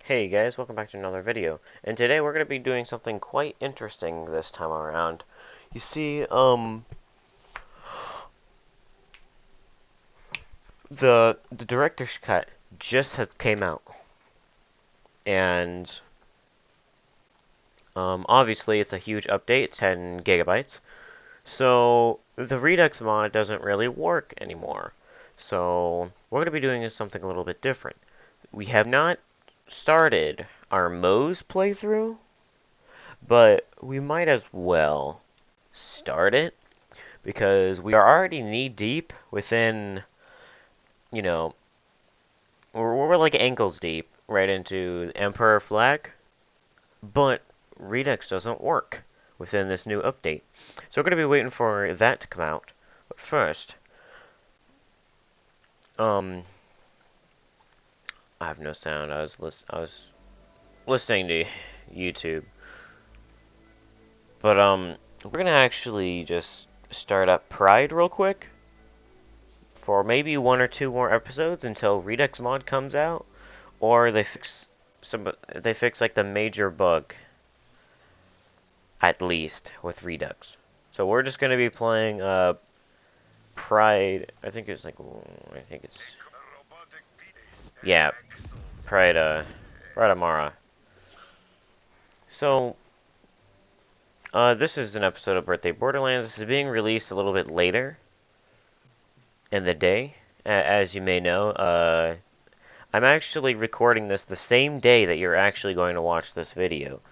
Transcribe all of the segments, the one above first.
Hey guys, welcome back to another video. And today we're going to be doing something quite interesting this time around. You see, the director's cut just came out. And, obviously it's a huge update, 10 gigabytes. So, the REDUX mod doesn't really work anymore. So, we're going to be doing something a little bit different. We have not started our Moze playthrough, but we might as well start it because we are already knee deep within, you know, we're like ankles deep right into Emperor flag, but Redux doesn't work within this new update. So we're going to be waiting for that to come out. But first, I have no sound. I was listening to YouTube. But we're going to actually just start up Pride real quick for maybe one or two more episodes until Redux mod comes out, or they fix like the major bug at least with Redux. So we're just gonna be playing Pride. I think it's yeah, Pride Amara. So this is an episode of Birthday Borderlands. This is being released a little bit later in the day, as you may know. I'm actually recording this the same day that you're actually going to watch this video.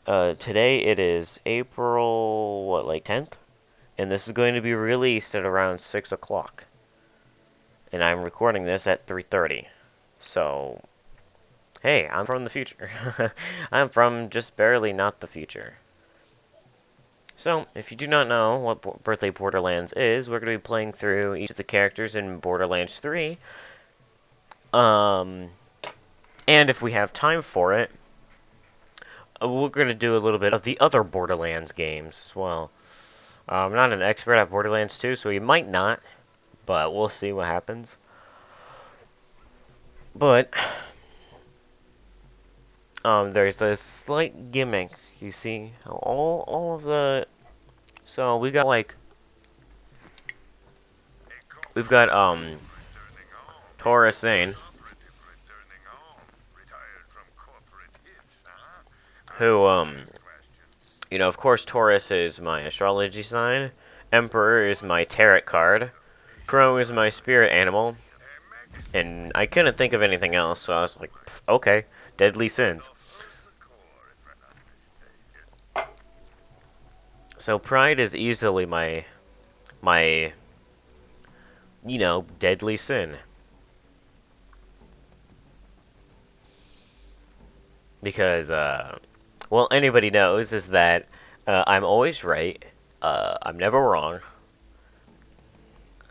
Today it is April, what, like 10th? And this is going to be released at around 6 o'clock. And I'm recording this at 3:30. So, hey, I'm from the future. I'm from just barely not the future. So, if you do not know what Birthday Borderlands is, we're going to be playing through each of the characters in Borderlands 3. And if we have time for it, we're going to do a little bit of the other Borderlands games as well. I'm not an expert at Borderlands 2, so we might not, but we'll see what happens. But there's this slight gimmick. You see, all of the we've got Taurus Zane, who of course Taurus is my astrology sign, Emperor is my tarot card, Crow is my spirit animal, and I couldn't think of anything else, so I was like, okay, Deadly Sins. So Pride is easily my deadly sin. Because, well, anybody knows is that I'm always right. I'm never wrong.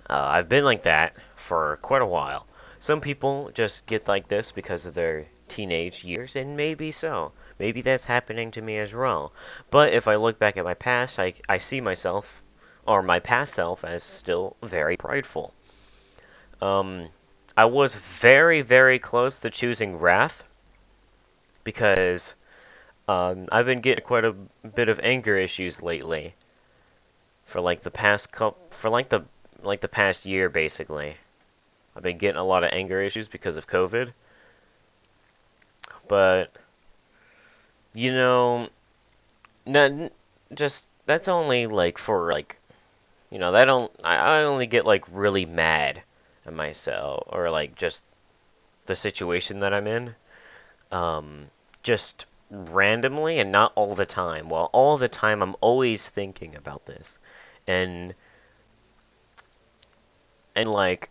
I've been like that for quite a while. Some people just get like this because of their teenage years, and maybe so. Maybe that's happening to me as well. But if I look back at my past, I see myself, or my past self, as still very prideful. I was very, very close to choosing Wrath, because I've been getting quite a bit of anger issues lately. For like the past the past year, basically. I've been getting a lot of anger issues because of COVID. But not just that's only like for like that don't I only get like really mad at myself or like just the situation that I'm in. Just randomly and not all the time. Well, all the time I'm always thinking about this. And like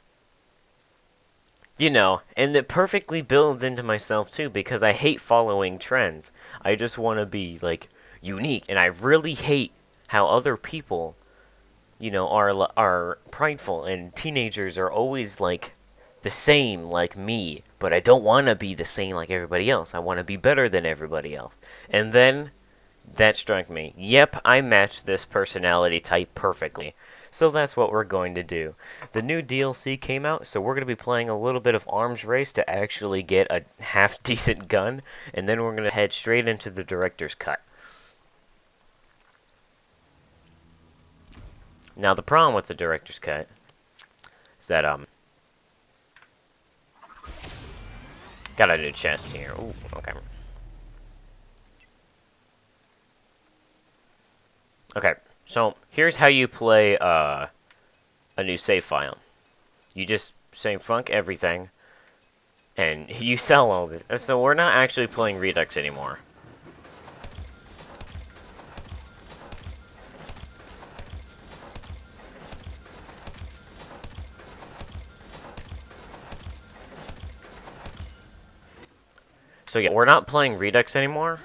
and it perfectly builds into myself too because I hate following trends. I just want to be like unique, and I really hate how other people, are prideful, and teenagers are always like the same like me, but I don't want to be the same like everybody else. I want to be better than everybody else. And then that struck me. Yep, I match this personality type perfectly. So that's what we're going to do. The new DLC came out, so we're going to be playing a little bit of Arms Race to actually get a half-decent gun, and then we're going to head straight into the director's cut. Now, the problem with the director's cut is that, got a new chest here. Ooh, okay. Okay, so here's how you play, a new save file. You just say funk everything, and you sell all of it. So we're not actually playing REDUX anymore. So yeah, we're not playing REDUX anymore.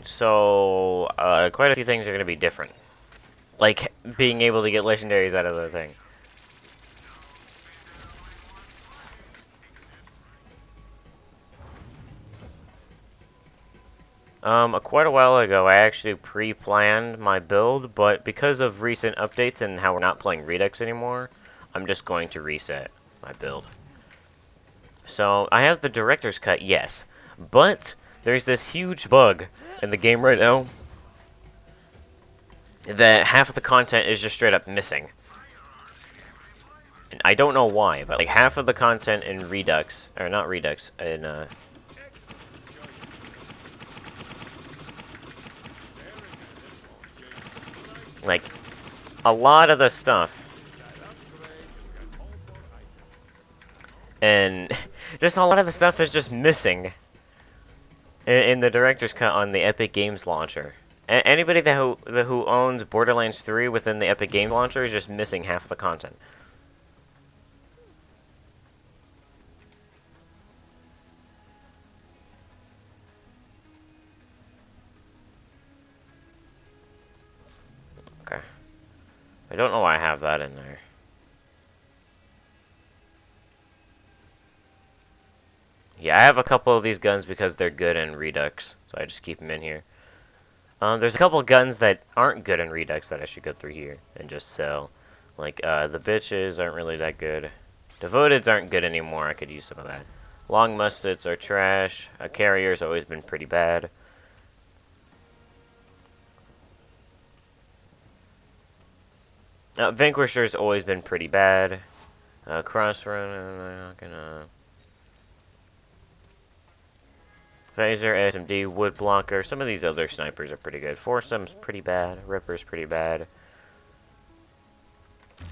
So, quite a few things are going to be different. Like, being able to get legendaries out of the thing. Quite a while ago, I actually pre-planned my build, but because of recent updates and how we're not playing REDUX anymore, I'm just going to reset my build. So, I have the director's cut, yes, but there's this huge bug in the game right now that half of the content is just straight up missing. And I don't know why, but like half of the content in Redux, or not Redux, in like a lot of the stuff, and just a lot of the stuff is just missing in the director's cut on the Epic Games launcher. Anybody who owns Borderlands 3 within the Epic Games launcher is just missing half of the content. Okay. I don't know why I have that in there. Yeah, I have a couple of these guns because they're good in Redux, so I just keep them in here. There's a couple guns that aren't good in Redux that I should go through here and just sell. Like, the bitches aren't really that good. Devoteds aren't good anymore, I could use some of that. Long muskets are trash. A carrier's always been pretty bad. Vanquisher's always been pretty bad. Crossrun, I'm not gonna... Phaser, SMD, Wood Blocker. Some of these other snipers are pretty good. Foursome's pretty bad. Ripper's pretty bad.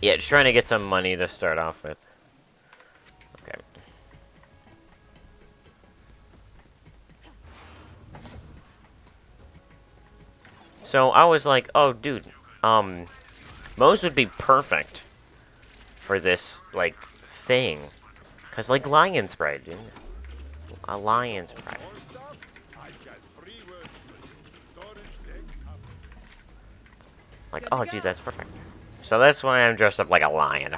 Yeah, just trying to get some money to start off with. Okay. So I was like, oh, dude, Moze would be perfect for this, like, thing. Cause, like, Lion's Pride, dude. A Lion's Pride. Like, oh, dude, that's perfect. So that's why I'm dressed up like a lion.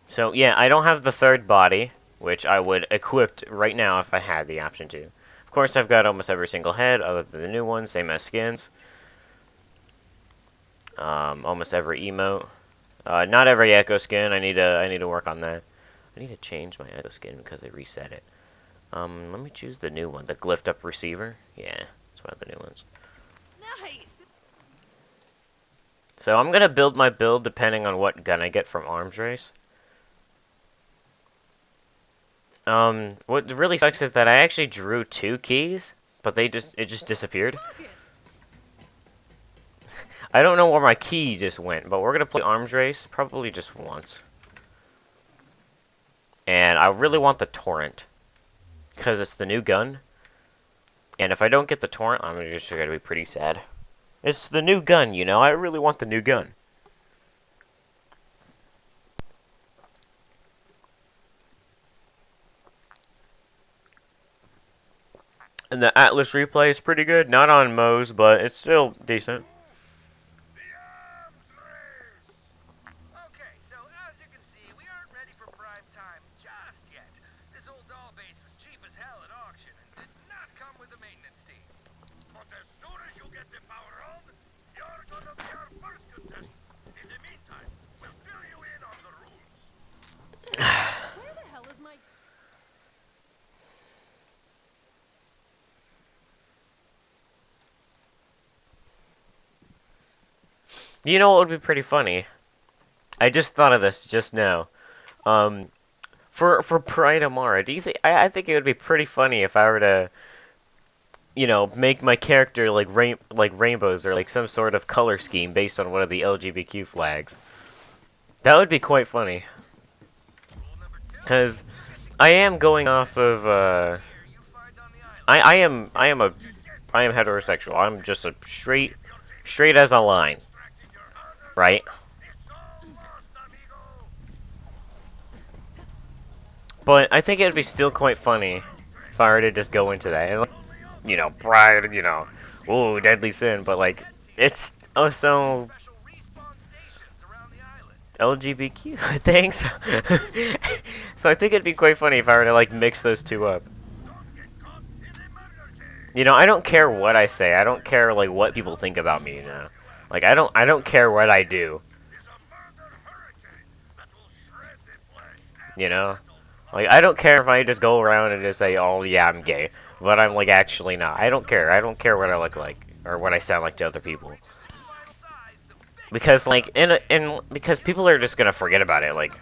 So, yeah, I don't have the third body, which I would equip right now if I had the option to. Of course, I've got almost every single head, other than the new ones, same as skins. Almost every emote. Not every echo skin. I need to work on that. I need to change my echo skin because they reset it. Let me choose the new one, the glyphed up receiver. Yeah, it's one of the new ones. Nice. So I'm gonna build my build depending on what gun I get from Arms Race. What really sucks is that I actually drew 2 keys, but it just disappeared. I don't know where my key just went, but we're gonna play Arms Race probably just once. And I really want the torrent because it's the new gun. And if I don't get the torrent, I'm just gonna be pretty sad. It's the new gun, you know. I really want the new gun. And the Atlas replay is pretty good. Not on Moze, but it's still decent. Okay, so as you can see, we aren't ready for prime time just yet. This old You know what would be pretty funny? I just thought of this just now. Um, for Pride Amara, do you think I think it would be pretty funny if I were to, you know, make my character like rainbows or like some sort of color scheme based on one of the LGBTQ flags. That would be quite funny. Cause I am going off of I am heterosexual. I'm just a straight as a line, right? But I think it'd be still quite funny if I were to just go into that and, like, you know, pride, you know, ooh, deadly sin, but like, it's also LGBTQ. Thanks. So I think it'd be quite funny if I were to like mix those two up. You know, I don't care what I say. I don't care like what people think about me, you know. Like I don't care what I do. You know? Like I don't care if I just go around and just say, "Oh, yeah, I'm gay," but I'm like actually not. I don't care. I don't care what I look like or what I sound like to other people. Because like in because people are just going to forget about it like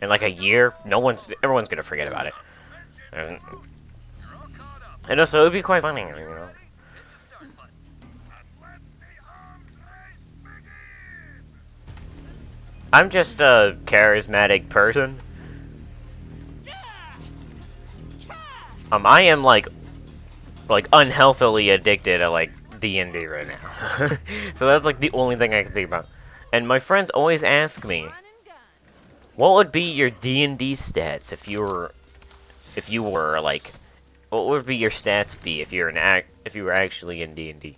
in like a year, everyone's going to forget about it. And, and also it would be quite funny, you know. I'm just a charismatic person. I am like unhealthily addicted to like D&D right now. So that's like the only thing I can think about. And my friends always ask me, what would be your D&D stats if you were like what would be your stats be if you're if you were actually in D&D?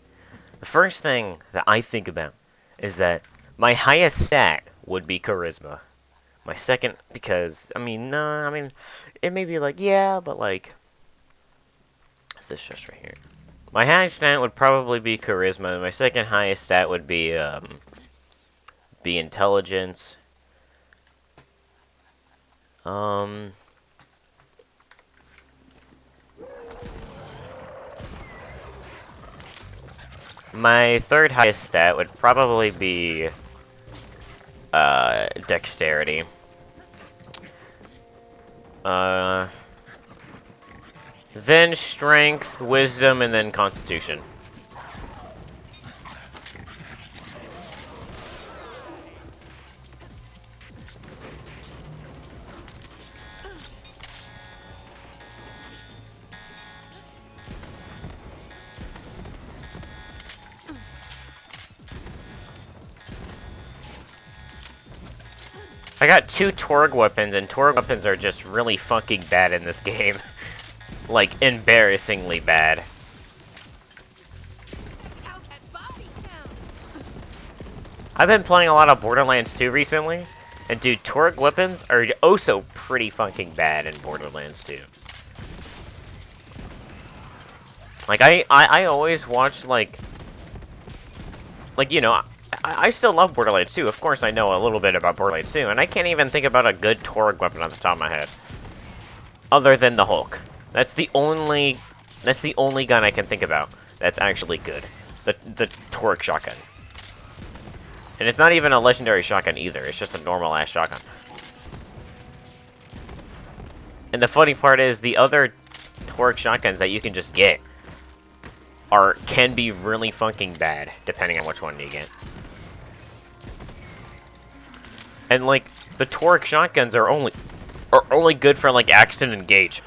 The first thing that I think about is that my highest stat would be charisma. My second, because I mean, it may be like yeah, but like, what's this just right here? My highest stat would probably be charisma. My second highest stat would be intelligence. Um. My third highest stat would probably be dexterity. Then strength, wisdom, and then constitution. I got 2 Torg weapons, and Torg weapons are just really fucking bad in this game. Like, embarrassingly bad. I've been playing a lot of Borderlands 2 recently, and dude, Torg weapons are also pretty fucking bad in Borderlands 2. Like, I always watch, like, you know, I still love Borderlands 2. Of course, I know a little bit about Borderlands 2, and I can't even think about a good Torg weapon on the top of my head. Other than the Hulk. That's the only gun I can think about that's actually good. The Torg shotgun. And it's not even a legendary shotgun either. It's just a normal-ass shotgun. And the funny part is, the other Torg shotguns that you can just get can be really fucking bad, depending on which one you get. And like, the Torg shotguns are only good for like axe and engage.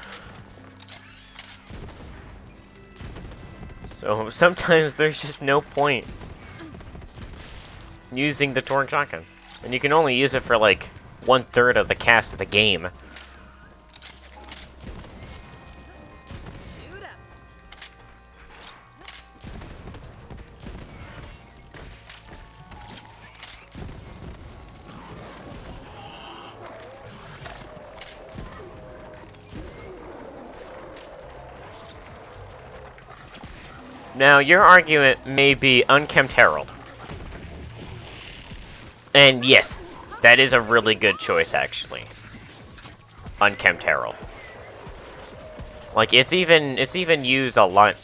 So sometimes there's just no point using the Torg shotgun. And you can only use it for like 1/3 of the cast of the game. Now, your argument may be Unkempt Herald. And yes, that is a really good choice, actually. Unkempt Herald. Like, it's even used a lot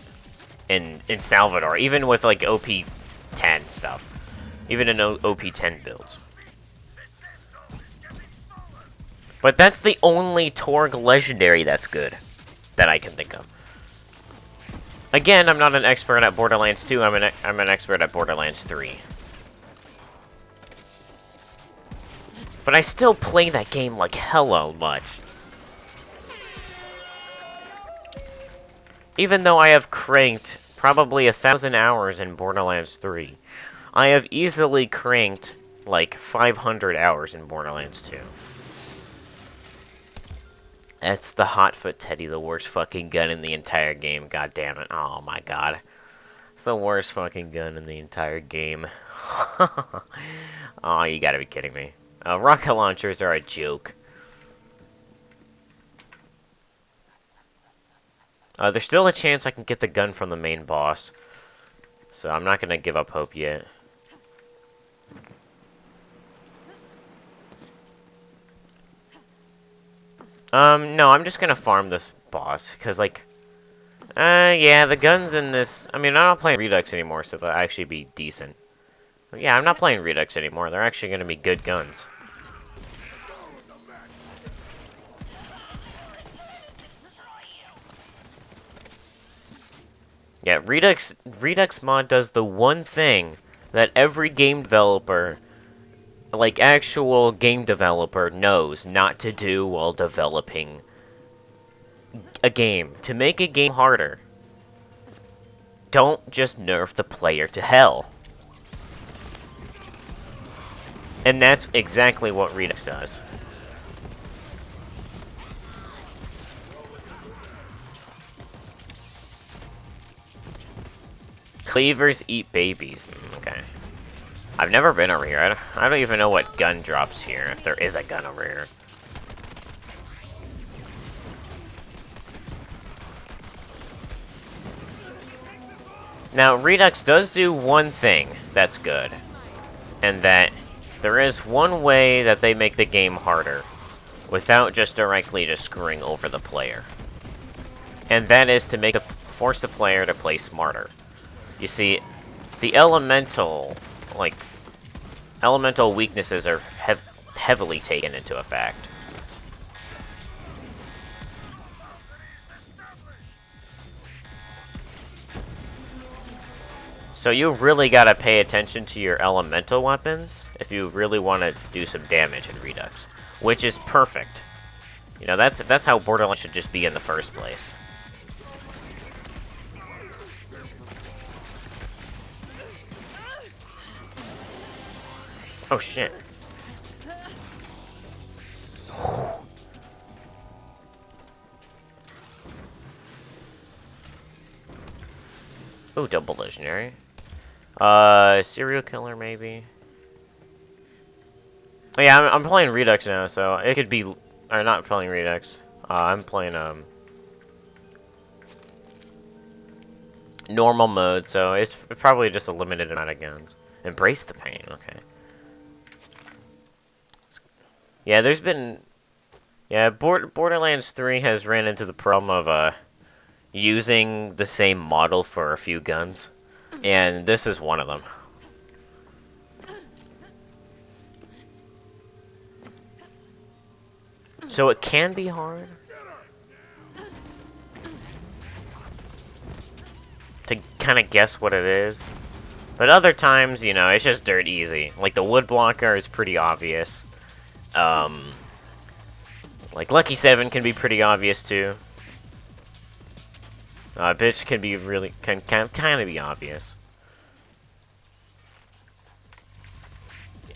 in Salvador, even with, like, OP 10 stuff. Even in OP10 builds. But that's the only Torg legendary that's good that I can think of. Again, I'm not an expert at Borderlands 2, I'm an expert at Borderlands 3. But I still play that game like hello much. Even though I have cranked probably 1,000 hours in Borderlands 3, I have easily cranked like 500 hours in Borderlands 2. That's the Hotfoot Teddy, the worst fucking gun in the entire game, god damn it. Oh my god. It's the worst fucking gun in the entire game. Oh, you gotta be kidding me. Rocket launchers are a joke. There's still a chance I can get the gun from the main boss. So I'm not gonna give up hope yet. No, I'm just gonna farm this boss, because, like, yeah, the guns in this, I mean, I'm not playing REDUX anymore, so they'll actually be decent. But yeah, I'm not playing REDUX anymore, they're actually gonna be good guns. Yeah, Redux mod does the one thing that every game developer, like actual game developer, knows not to do while developing a game. To make a game harder, don't just nerf the player to hell. And that's exactly what Redux does. Cleavers eat babies. Okay. I've never been over here. I don't even know what gun drops here, if there is a gun over here. Now, Redux does do one thing that's good. And that there is one way that they make the game harder without just directly just screwing over the player. And that is to force the player to play smarter. You see, the elemental weaknesses are heavily taken into effect. So you really gotta pay attention to your elemental weapons if you really want to do some damage in Redux, which is perfect. You know, that's how Borderlands should just be in the first place. Oh shit. Oh, double legendary. Serial killer maybe. Oh yeah, I'm playing Redux now, so it could be. Or not playing Redux. I'm playing normal mode, so it's probably just a limited amount of guns. Embrace the pain. Okay. Yeah, there's been. Yeah, Borderlands 3 has ran into the problem of using the same model for a few guns, and this is one of them. So it can be hard to kind of guess what it is, but other times, you know, it's just dirt easy. Like the wood blocker is pretty obvious. Like Lucky 7 can be pretty obvious too. Bitch can be really kind of be obvious.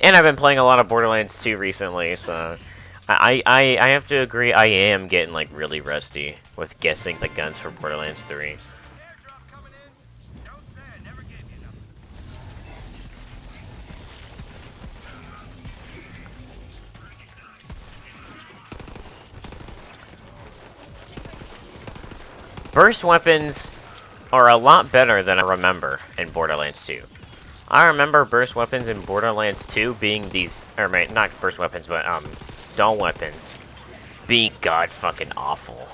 And I've been playing a lot of Borderlands 2 recently, so I have to agree, I am getting like really rusty with guessing the guns for Borderlands 3. Burst weapons are a lot better than I remember in Borderlands 2. I remember burst weapons in Borderlands 2 being these, or not burst weapons, but dull weapons being god fucking awful.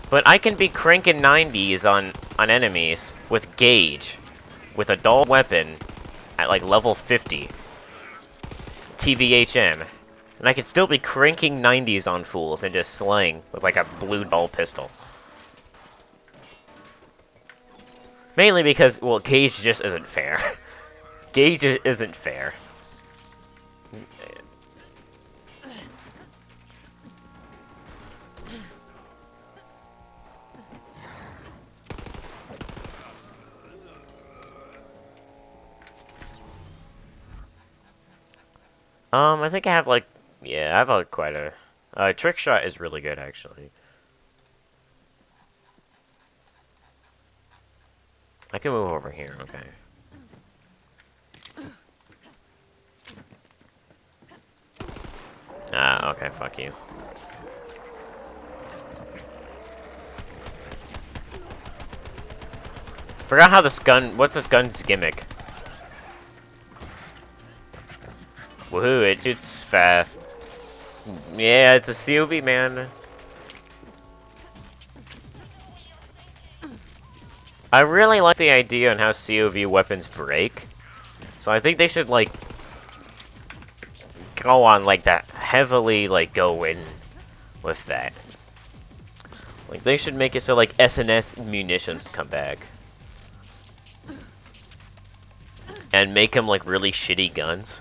But I can be cranking 90s on enemies with gauge with a dull weapon at like level 50 TVHM, and I could still be cranking 90s on fools and just slaying with like a blue dull pistol. Mainly because, well, Gauge just isn't fair. Gauge isn't fair. I think I have like, yeah, I have like quite a, trick shot is really good actually. I can move over here, okay. Ah, okay, fuck you. Forgot how this gun, what's this gun's gimmick? Woohoo, it shoots fast. Yeah, it's a COV, man. I really like the idea on how COV weapons break. So I think they should, like, go on, like, that heavily, like, go in with that. Like, they should make it so, like, SNS munitions come back. And make them, like, really shitty guns.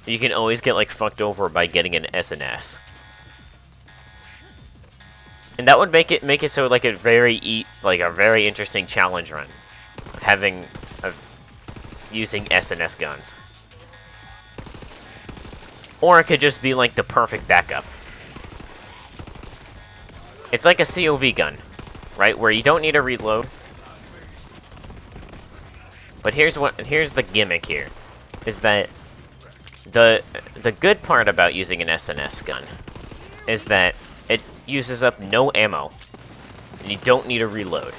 You can always get, like, fucked over by getting an SNS. And that would make it so, like, a very interesting challenge run. Using SNS guns. Or it could just be, like, the perfect backup. It's like a COV gun, right? Where you don't need a reload. But here's the gimmick here. Is that the good part about using an SNS gun is that it uses up no ammo. And you don't need a reload.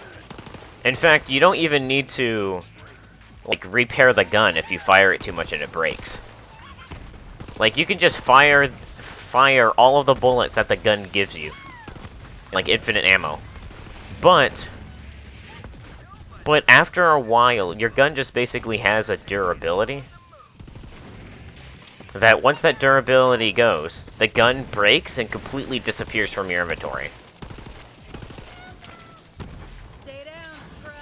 In fact, you don't even need to, like, repair the gun if you fire it too much and it breaks. Like, you can just fire all of the bullets that the gun gives you. Like, infinite ammo. But after a while, your gun just basically has a durability. That once that durability goes, the gun breaks and completely disappears from your inventory. Stay down, scrub.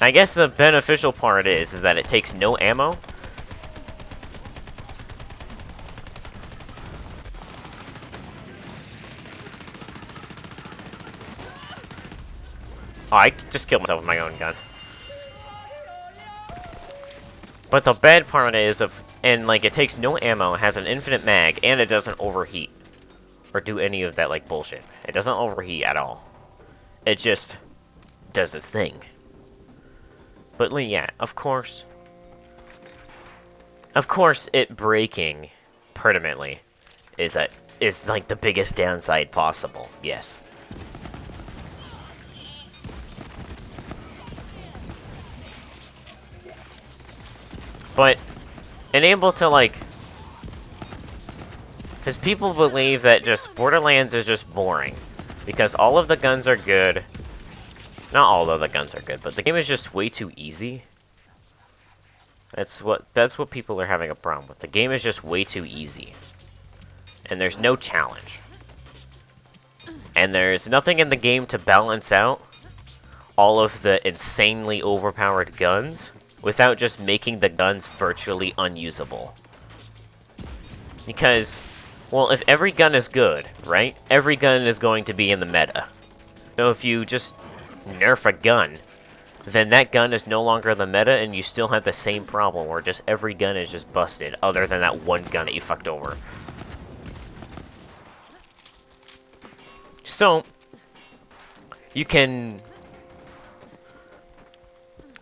I guess the beneficial part is that it takes no ammo. Oh, I just killed myself with my own gun. But the bad part is like, it takes no ammo, it has an infinite mag, and it doesn't overheat. Or do any of that, like, bullshit. It doesn't overheat at all. It just does its thing. But, yeah, of course, it breaking permanently is like the biggest downside possible. Yes. But enable to, like, because people believe that just Borderlands is just boring because all of the guns are good. Not all of the guns are good, but the game is just way too easy. That's what people are having a problem with. The game is just way too easy. And there's no challenge. And there's nothing in the game to balance out all of the insanely overpowered guns without just making the guns virtually unusable. Because, well, if every gun is good, right? Every gun is going to be in the meta. So if you just nerf a gun, then that gun is no longer the meta and you still have the same problem where just every gun is just busted other than that one gun that you fucked over. So, you can...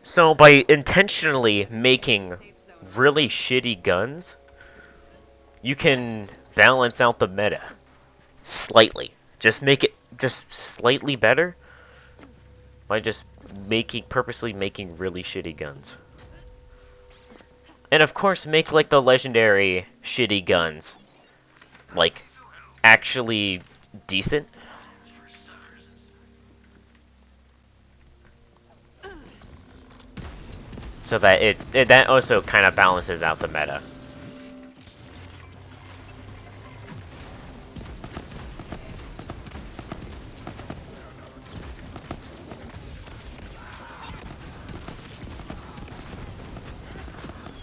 So, by intentionally making really shitty guns, you can balance out the meta. Slightly. Just make it just slightly better by just purposely making really shitty guns. And of course, make, like, the legendary shitty guns, like, actually decent. so that that also kind of balances out the meta.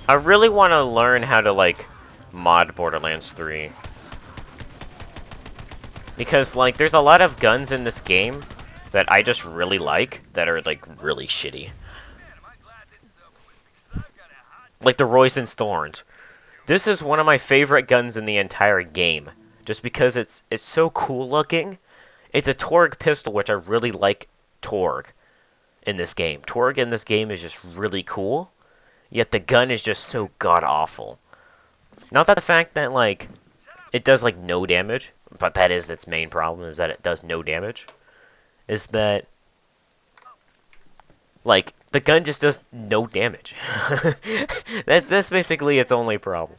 I really want to learn how to like mod Borderlands 3. Because like there's a lot of guns in this game that I just really like that are like really shitty. Like the Royston's Thorns. This is one of my favorite guns in the entire game. Just because it's so cool looking. It's a Torg pistol, which I really like Torg in this game. Torg in this game is just really cool. Yet the gun is just so god-awful. Not that the fact that, like, it does, like, no damage, but that is its main problem, is that it does no damage. Is that, like, the gun just does no damage. That's basically its only problem.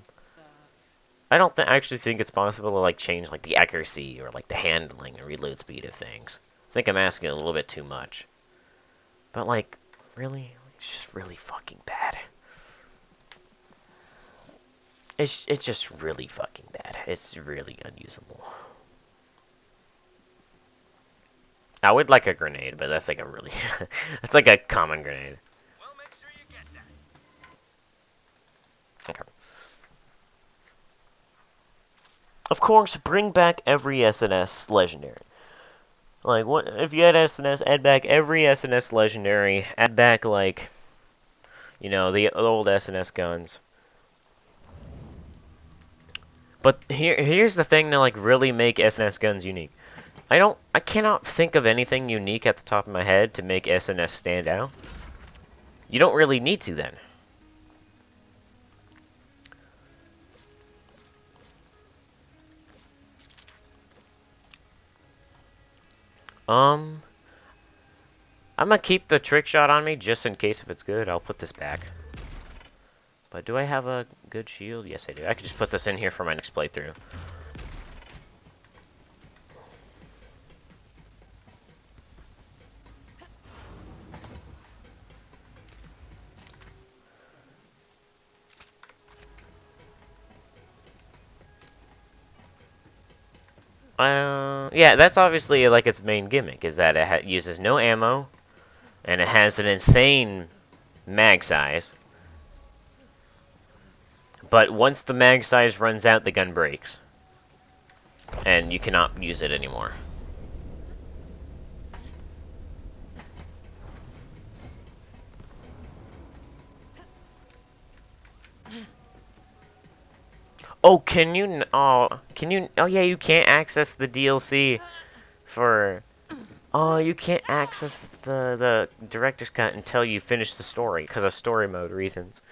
I don't actually think it's possible to, like, change, like, the accuracy or, like, the handling and reload speed of things. I think I'm asking a little bit too much. But, like, really? It's just really fucking bad. It's just really fucking bad. It's really unusable. I would like a grenade, but that's like a really... that's like a common grenade. Well, make sure you get that. Okay. Of course, bring back every SNS legendary. Like, what if you had SNS, add back every SNS legendary, add back, like, you know, the old SNS guns. But here's the thing to, like, really make SNS guns unique. I cannot think of anything unique at the top of my head to make SNS stand out. You don't really need to then. I'm gonna keep the trick shot on me just in case if it's good. I'll put this back. But do I have a good shield? Yes, I do. I can just put this in here for my next playthrough. Yeah, that's obviously like its main gimmick, is that it uses no ammo, and it has an insane mag size. But once the mag size runs out, the gun breaks. And you cannot use it anymore. Oh, can you... Oh, can you... Oh, yeah, you can't access the DLC for... Oh, you can't access the director's cut until you finish the story, because of story mode reasons.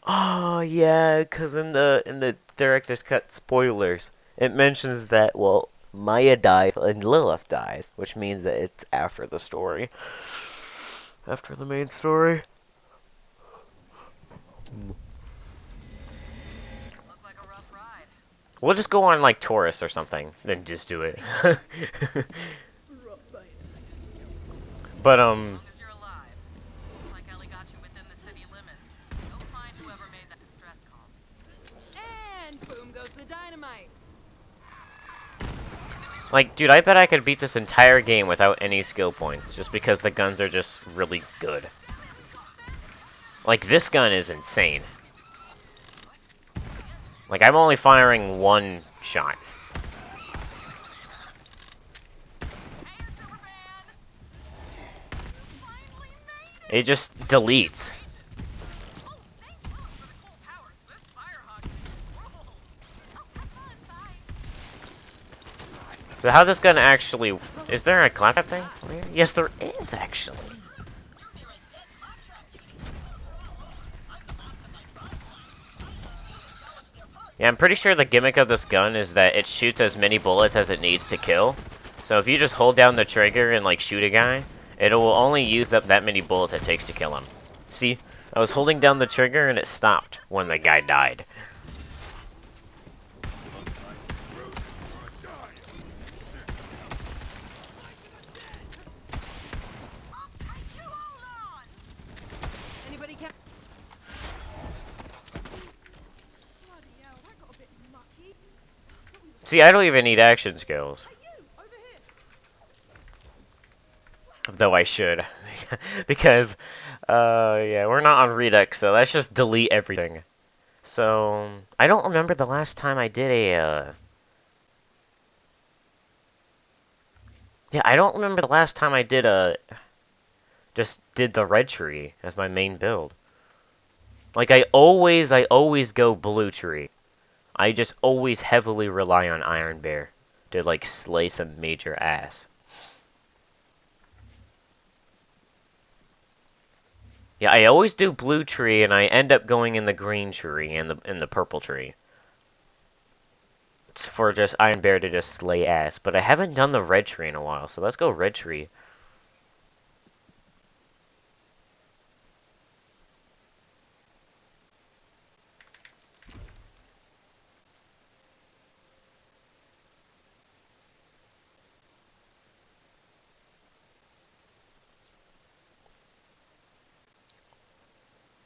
Oh, yeah, because in the director's cut spoilers, it mentions that, well, Maya dies and Lilith dies, which means that it's after the story. After the main story. Looks like a rough ride. We'll just go on, like, Taurus or something, then just do it. But, As long as you're alive. Looks like Ellie got you within the city limits. Go find whoever made that distress call. And boom goes the dynamite. like, dude, I bet I could beat this entire game without any skill points, just because the guns are just really good. Like, this gun is insane. Like, I'm only firing one shot. It just deletes. So how this gun actually... Is there a clap thing? Yes, there is, actually. Yeah, I'm pretty sure the gimmick of this gun is that it shoots as many bullets as it needs to kill. So if you just hold down the trigger and, like, shoot a guy, it will only use up that many bullets it takes to kill him. See? I was holding down the trigger and it stopped when the guy died. Anybody See, I don't even need action skills. Hey, you! Over here! Though I should. Because, yeah, we're not on Redux, so let's just delete everything. So, I don't remember the last time I did yeah, I don't remember the last time I did just did the red tree as my main build. Like, I always go blue tree. I just always heavily rely on Iron Bear to, like, slay some major ass. Yeah, I always do blue tree, and I end up going in the green tree and the purple tree. It's for just Iron Bear to just slay ass. But I haven't done the red tree in a while, so let's go red tree.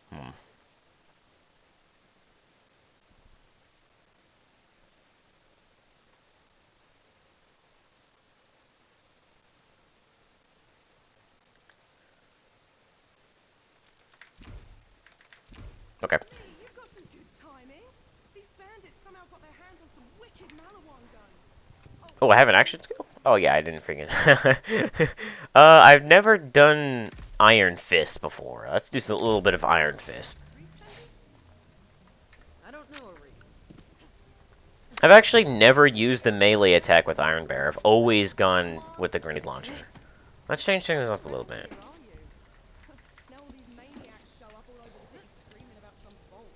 Hmm. Okay. Hey, you've got some good timing. These bandits somehow got their hands on some wicked Malawan guns. Oh, I have an action skill? Oh yeah, I didn't freaking. I've never done Iron Fist before. Let's do a little bit of Iron Fist. Recendy? I don't know a Reese. I've actually never used the melee attack with Iron Bear. I've always gone with the grenade launcher. Let's change things up a little bit. Where are you? Now all these maniacs show up all over the city screaming about some vault.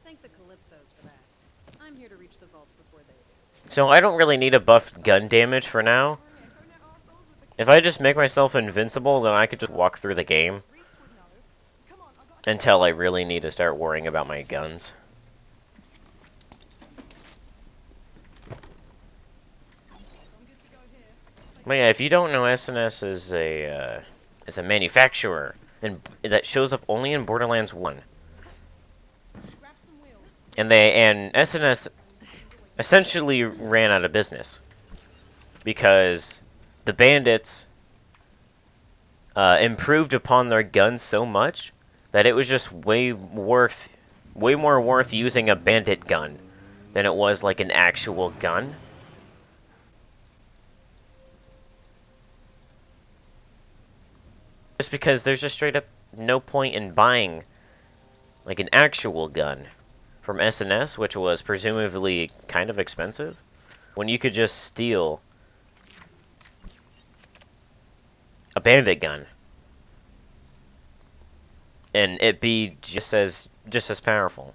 Thank the Calypsos for that. I'm here to reach the vault before they do. So I don't really need a buffed gun damage for now. If I just make myself invincible, then I could just walk through the game Reese would know. Come on, I've got until I really need to start worrying about my guns. I'm good to go here. But yeah, if you don't know, SNS is a manufacturer, and that shows up only in Borderlands 1. Grab some wheels. And SNS essentially ran out of business because the bandits improved upon their guns so much that it was just way more worth using a bandit gun than it was like an actual gun. Just because there's just straight up no point in buying like an actual gun from SNS, which was presumably kind of expensive, when you could just steal a bandit gun and it be just as powerful.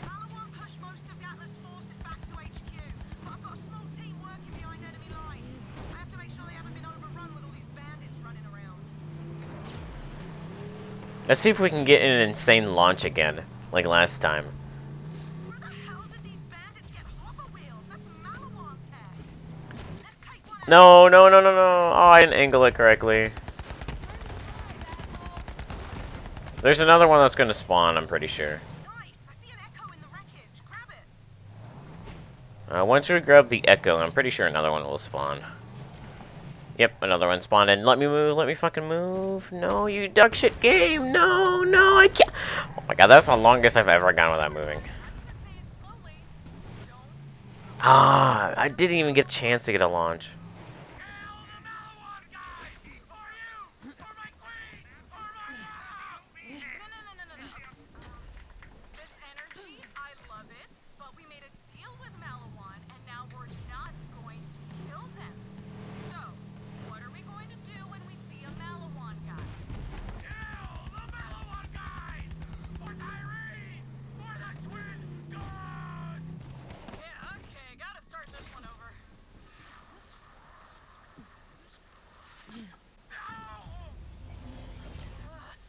Malawan pushed most of Gatler's forces back to HQ, but I've got a small team working behind enemy lines. I have to make sure they haven't been overrun with all these bandits running around. Let's see if we can get an insane launch again, like last time. Where the hell did these bandits get hopper wheels? That's Malawan tech. Let's take one out. No, no, no, no, no. Oh, I didn't angle it correctly. There's another one that's gonna spawn, I'm pretty sure. Nice. I see an echo in the wreckage. Grab it. Once we grab the Echo, I'm pretty sure another one will spawn. Yep, another one spawned in. Let me move, let me fucking move. No, you duck shit game. No, no, I can't. Oh my god, that's the longest I've ever gone without moving. Say it slowly. Don't. Ah, I didn't even get a chance to get a launch. This energy, I love it, but we made a deal with Malawan, and now we're not going to kill them. So, what are we going to do when we see a Malawan guy? Kill the Malawan guys! For Tyree! For the Twin God! Yeah, okay, gotta start this one over.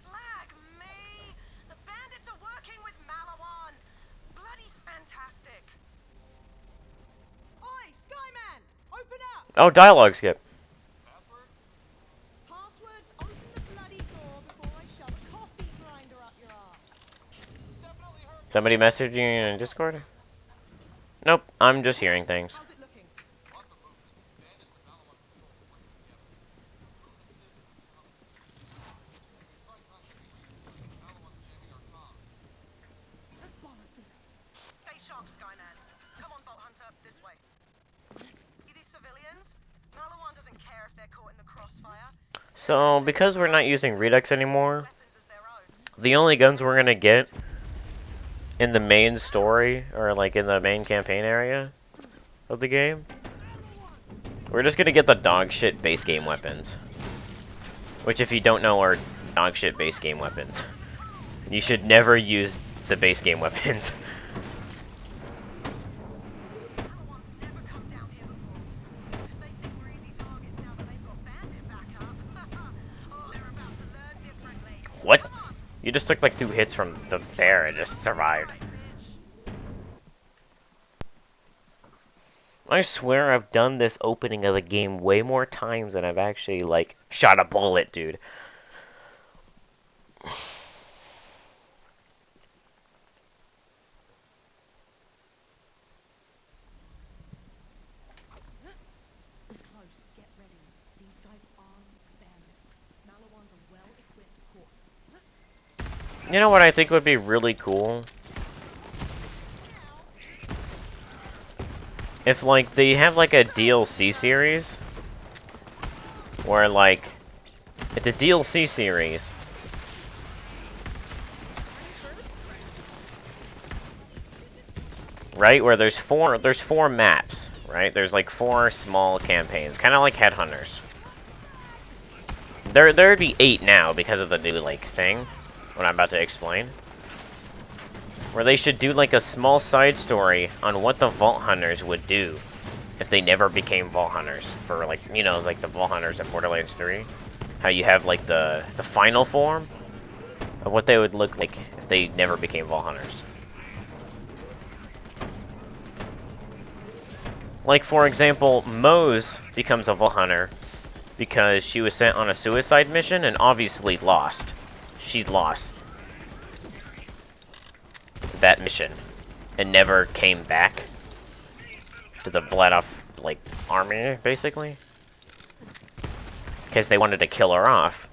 Slag me! The bandits are working with Malawan! Bloody fantastic! Oi, Skyman! Open up! Oh, dialogue skip. Password? Somebody messaging you in Discord? Nope, I'm just hearing things. How's it looking? Bollocks. Stay sharp, Skyman. Come on, Vault Hunter, this way. See these civilians? Malawan doesn't care if they're caught in the crossfire. So, because we're not using Redux anymore, Weapons as their own. the only guns we're gonna get in the main story, or like in the main campaign area of the game, we're just gonna get the dog shit base game weapons. Which, if you don't know, are dog shit base game weapons. You should never use the base game weapons. Malawan's never come down here before. They think we're easy targets now that they've got Bandit back up. Oh, they're about to learn differently. What? Come on, You just took like 2 hits from the bear and just survived. right, bitch. I swear I've done this opening of the game way more times than I've actually, like, shot a bullet, dude. We're close. Get ready. These guys aren't bandits. Malawans are well-equipped corps. You know what I think would be really cool? If, like, they have, like, a DLC series where, like, it's a DLC series. Right? Where there's four maps, right? There's like 4 small campaigns, kind of like Headhunters. There'd be 8 now because of the new like thing, what I'm about to explain. Where they should do like a small side story on what the Vault Hunters would do if they never became Vault Hunters. For like, you know, like the Vault Hunters in Borderlands 3. How you have like the final form of what they would look like if they never became Vault Hunters. Like, for example, Moze becomes a Vault Hunter because she was sent on a suicide mission and obviously lost. She lost that mission and never came back to the Vladov, like, army, basically. Because they wanted to kill her off.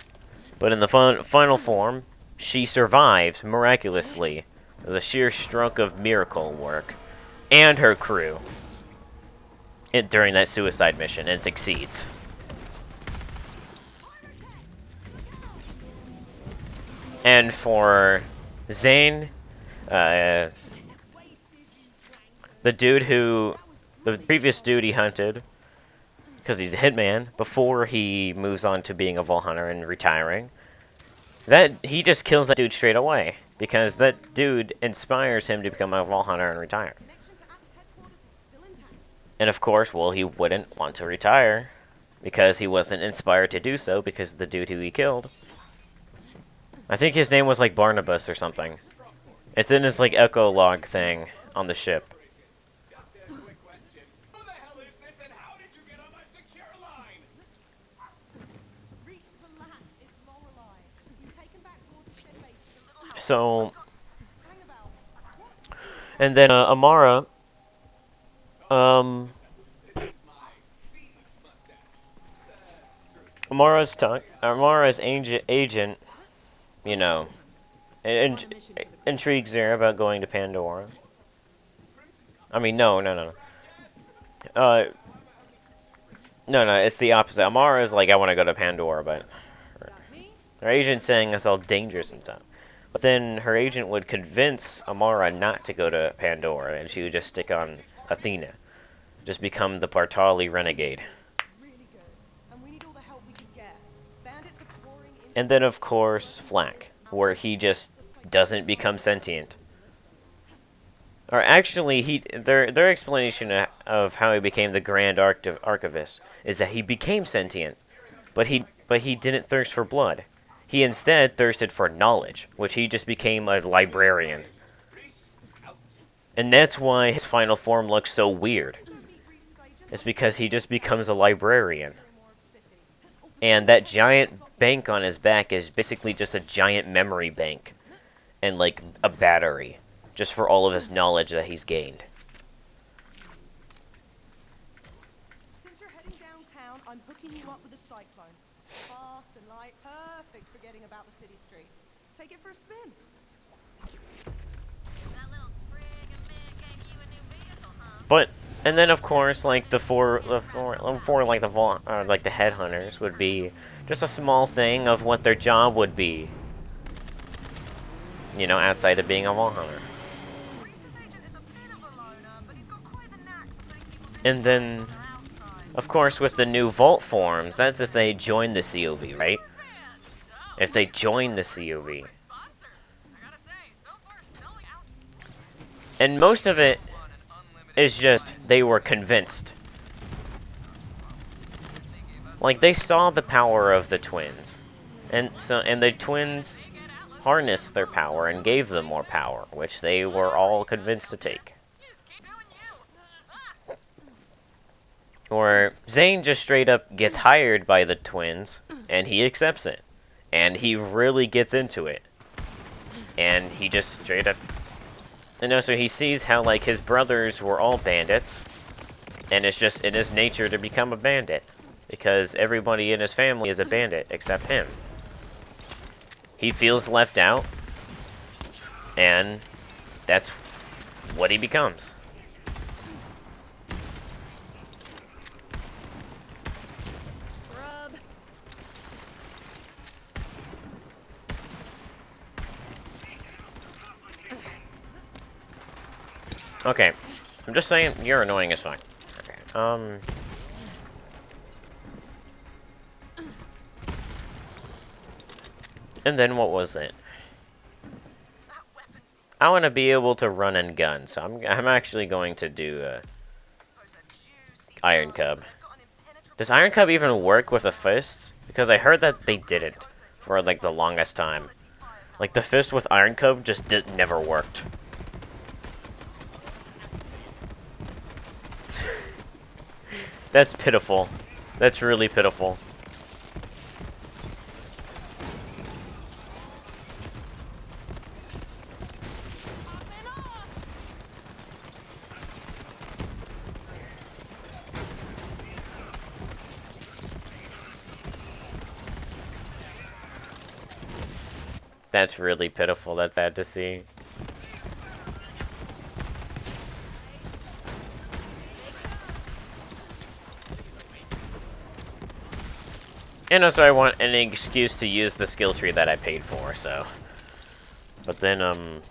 But in the final form, she survives miraculously. The sheer stroke of miracle work. And her crew. During that suicide mission, and succeeds. And for Zane, the previous dude he hunted, because he's a hitman, before he moves on to being a Vault Hunter and retiring, that he just kills that dude straight away, because that dude inspires him to become a Vault Hunter and retire. Connection to Axe headquarters is still intact. And of course, well, he wouldn't want to retire because he wasn't inspired to do so because of the dude who he killed. I think his name was like Barnabas or something. It's in his like echo log thing on the ship. Just a quick question. Who the hell is this and how did you get on my secure line? Reese, relax. It's Lorelei. You've taken back Watershed Base. So, Hang about. What? and then Amara, This is my siege mustache. Amara's agent, you know, intrigues her about going to Pandora. I mean, no. No, it's the opposite. Amara's like, I want to go to Pandora, but her agent's saying it's all dangerous and stuff. But then her agent would convince Amara not to go to Pandora, and she would just stick on Athena. Just become the Bartali renegade. Really good. And we need all the help we can get. Bandits are pouring into And then, of course, Flack, where he just doesn't become sentient. Or actually, their explanation of how he became the Grand Archivist is that he became sentient, but he didn't thirst for blood. He instead thirsted for knowledge, which he just became a librarian. And that's why his final form looks so weird. It's because he just becomes a librarian. And that giant bank on his back is basically just a giant memory bank. And like a battery. just for all of his knowledge that he's gained. Since you're heading downtown, I'm hooking you up with a cyclone. It's fast and light, perfect for getting about the city streets. Take it for a spin. That little sprig of man gave you a new vehicle, huh? But and then of course, like the headhunters would be just a small thing of what their job would be. You know, outside of being a vault hunter. Reese's agent is a bit of a loner, but he's got quite the knack for putting people's And then, on their outside. of course, with the new vault forms, that's if they join the COV, right? If they join the COV. And most of it is just they were convinced. Like they saw the power of the twins. And the twins harnessed their power and gave them more power, which they were all convinced to take. Or Zane just straight up gets hired by the twins, and he accepts it. And he really gets into it. And he just straight up... You know, so he sees how, like, his brothers were all bandits, and it's just in his nature to become a bandit. Because everybody in his family is a bandit, except him. He feels left out, and that's what he becomes. Rub. Okay, I'm just saying, you're annoying as fuck. Okay, and then what was it? I want to be able to run and gun, so I'm actually going to do Iron Cub. Does Iron Cub even work with a fist? Because I heard that they didn't for like the longest time. Like the fist with Iron Cub just never worked. That's pitiful. That's really pitiful. That's really pitiful. That's sad to see. And also I want an excuse to use the skill tree that I paid for, so. But then,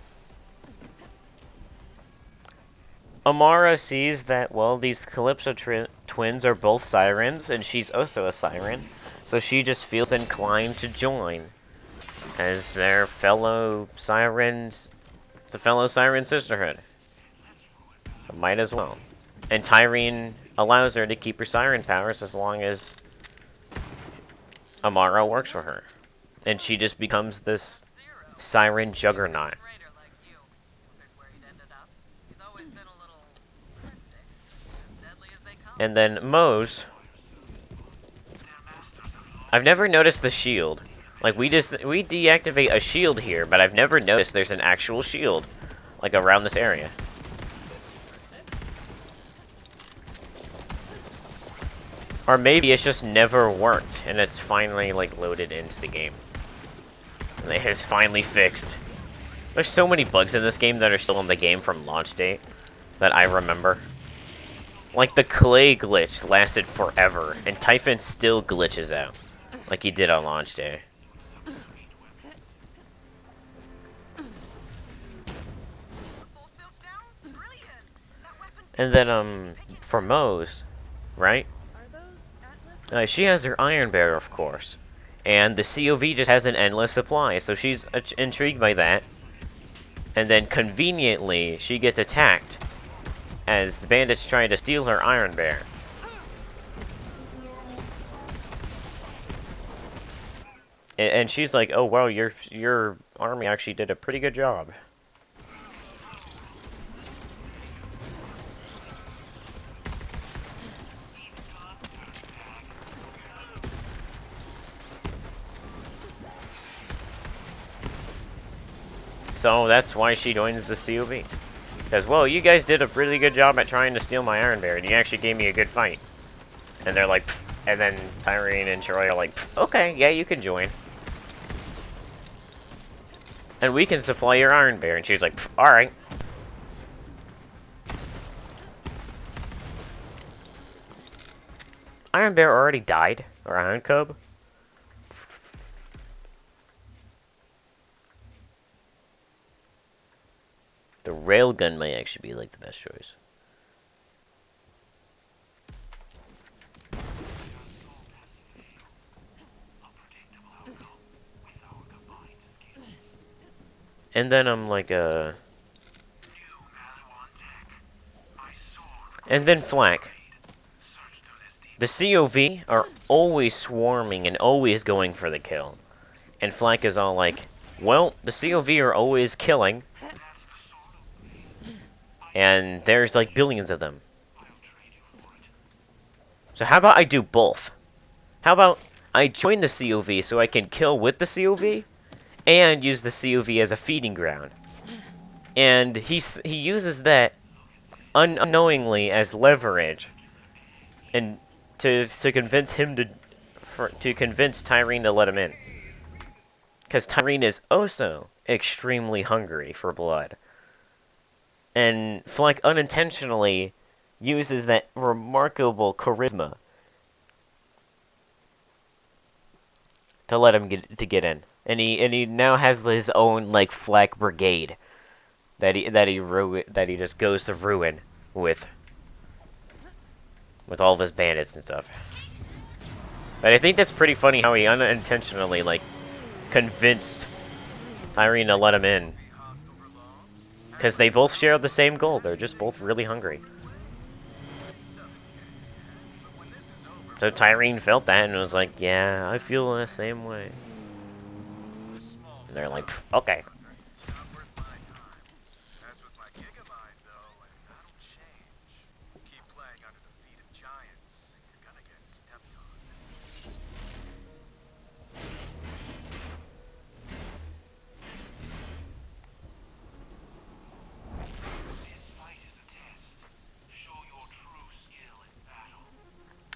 Amara sees that, well, these Calypso twins are both sirens, and she's also a siren. So she just feels inclined to join as their fellow sirens, the fellow siren sisterhood. So might as well. And Tyrene allows her to keep her siren powers as long as Amara works for her. And she just becomes this siren juggernaut. And then Moze. I've never noticed the shield. Like we deactivate a shield here, but I've never noticed there's an actual shield like around this area. Or maybe it's just never worked and it's finally like loaded into the game. And it has finally fixed. There's so many bugs in this game that are still in the game from launch date that I remember. Like the clay glitch lasted forever, and Typhon still glitches out, like he did on launch day. And then, for Moze, right? She has her Iron Bear, of course. And the COV just has an endless supply, so she's intrigued by that. And then, conveniently, she gets attacked as the bandits try to steal her Iron Bear. And she's like, oh wow, your army actually did a pretty good job. So that's why she joins the COV. Because, well, you guys did a really good job at trying to steal my Iron Bear, and you actually gave me a good fight. And they're like, pfft. And then Tyrene and Troy are like, pfft, okay, yeah, you can join. And we can supply your Iron Bear. And she's like, alright. Iron Bear already died? Or Iron Cub? The railgun may actually be like the best choice. And then I'm like, And then Flak. The COV are always swarming and always going for the kill. And Flak is all like, well, the COV are always killing. And there's like billions of them. So how about I do both? How about I join the COV so I can kill with the COV and use the COV as a feeding ground. And he uses that unknowingly as leverage and to convince him to convince Tyrene to let him in. Because Tyrene is also extremely hungry for blood. And Fleck unintentionally uses that remarkable charisma to let him get in. And he now has his own like Fleck brigade that he just goes to ruin with all of his bandits and stuff. But I think that's pretty funny how he unintentionally like convinced Irene to let him in. Because they both share the same goal. They're just both really hungry. So Tyrene felt that and was like, yeah, I feel the same way. And they're like, okay.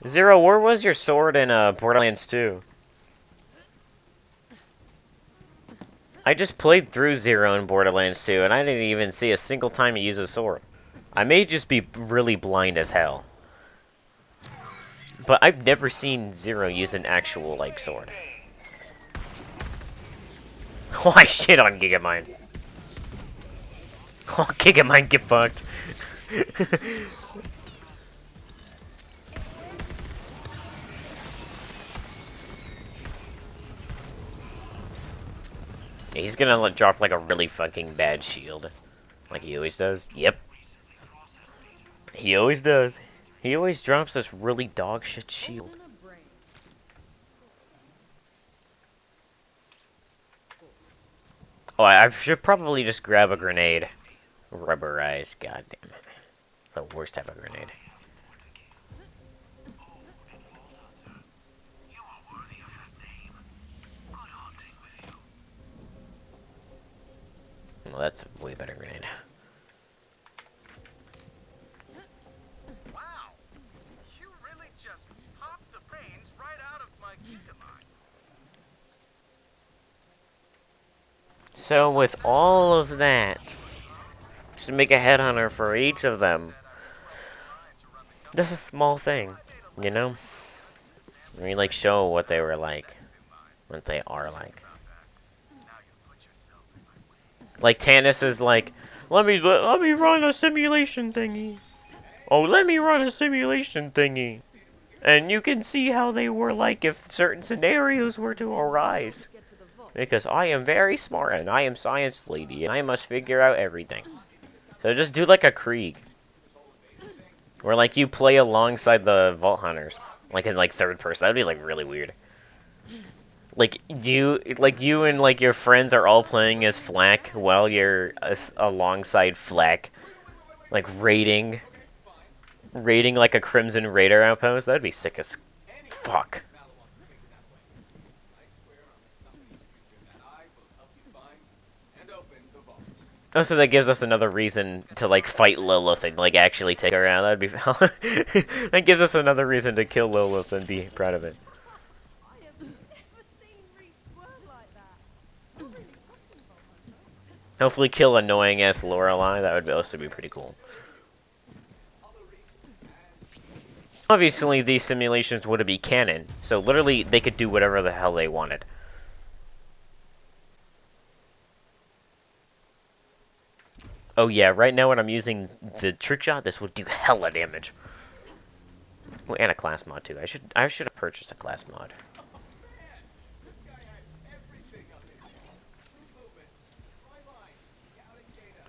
Zero, where was your sword in Borderlands 2? I just played through Zero in Borderlands 2, and I didn't even see a single time he used a sword. I may just be really blind as hell. But I've never seen Zero use an actual, like, sword. Why shit on Gigamind? Oh, Gigamind, get fucked. He's gonna drop like a really fucking bad shield. Like he always does. Yep. He always does. He always drops this really dog shit shield. Oh, I should probably just grab a grenade. Rubberized, god damn it. It's the worst type of grenade. Well, that's a way better grenade. Wow! You really just popped the brains right out of my gigamind. So with all of that, should make a headhunter for each of them. That's a small thing, you know? We like show what they were like, what they are like. Like Tannis is like, let me run a simulation thingy. Oh, let me run a simulation thingy. And you can see how they were like if certain scenarios were to arise. Because I am very smart and I am science lady and I must figure out everything. So just do like a Krieg. Where like you play alongside the Vault Hunters. Like in like third person. That'd be like really weird. Like you and like your friends are all playing as Flak while you're alongside Flak. Like raiding like a Crimson Raider outpost. That'd be sick as fuck. Oh, so that gives us another reason to, like, fight Lilith and, like, actually take her out. That'd be... That gives us another reason to kill Lilith and be proud of it. I have never seen Reese squirm like that. You're really something, Bob Hunter. Hopefully kill annoying-ass Lorelei. That would also be pretty cool. Obviously, these simulations would be canon, so literally they could do whatever the hell they wanted. Oh yeah, right now when I'm using the trick shot, this would do hella damage. Oh, and a class mod too. I should have purchased a class mod.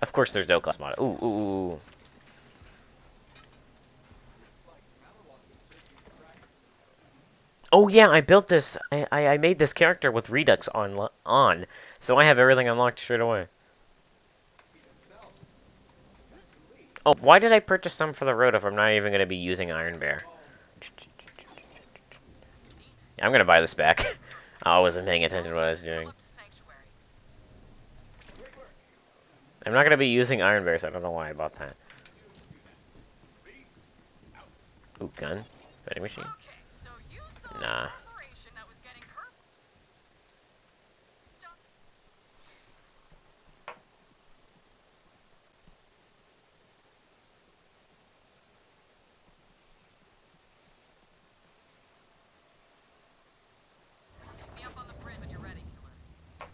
Of course, there's no class mod. Ooh, ooh, ooh. Oh yeah, I built this. I made this character with Redux on, so I have everything unlocked straight away. Oh, why did I purchase some for the road if I'm not even going to be using Iron Bear? I'm going to buy this back. I wasn't paying attention to what I was doing. I'm not going to be using Iron Bear, so I don't know why I bought that. Ooh, gun. Vending machine. Nah.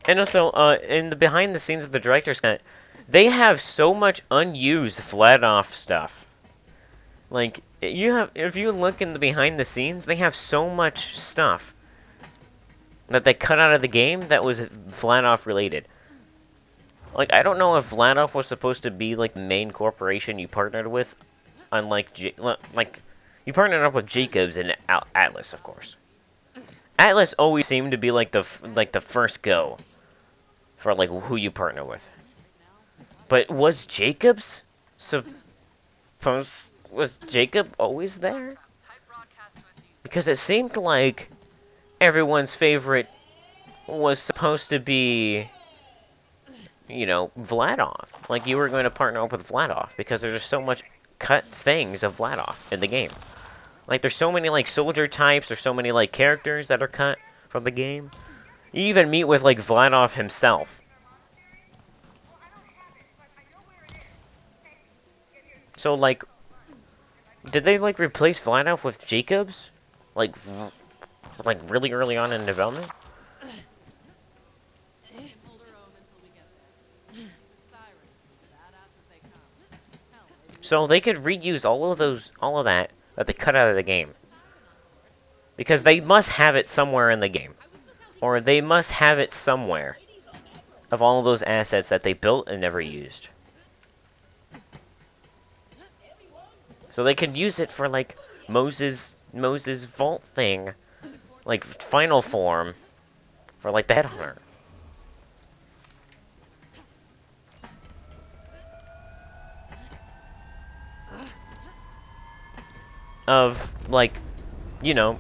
And also, in the behind the scenes of the director's cut, they have so much unused Vladoff stuff. Like, if you look in the behind the scenes, they have so much stuff that they cut out of the game that was Vladoff related. Like, I don't know if Vladoff was supposed to be, like, the main corporation you partnered with, unlike, like, you partnered up with Jacobs and Atlas, of course. Atlas always seemed to be, like, the first go for, like, who you partner with. But was Jacobs was Jacob always there? Because it seemed like everyone's favorite was supposed to be, you know, Vladoff. Like, you were going to partner up with Vladoff because there's just so much cut things of Vladoff in the game. Like, there's so many, like, soldier types, there's so many, like, characters that are cut from the game. You even meet with, like, Vladoff himself. So, like, did they, like, replace Vladoff with Jacobs? Like really early on in development? So they could reuse all of that they cut out of the game. Because they must have it somewhere in the game. Or they must have it somewhere of all of those assets that they built and never used. So they could use it for, like, Moze's vault thing. Like, final form. For, like, the headhunter. Of, like, you know,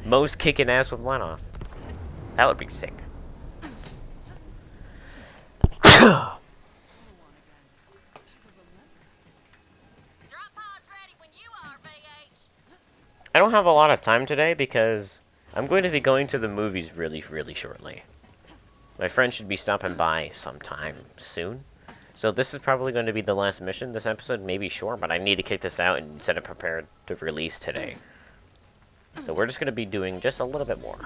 Moze kicking ass with Lenoff. That would be sick. I don't have a lot of time today because I'm going to be going to the movies really, really shortly. My friend should be stopping by sometime soon. So this is probably going to be the last mission this episode, maybe short, but I need to kick this out and set it prepared to release today. So we're just going to be doing just a little bit more.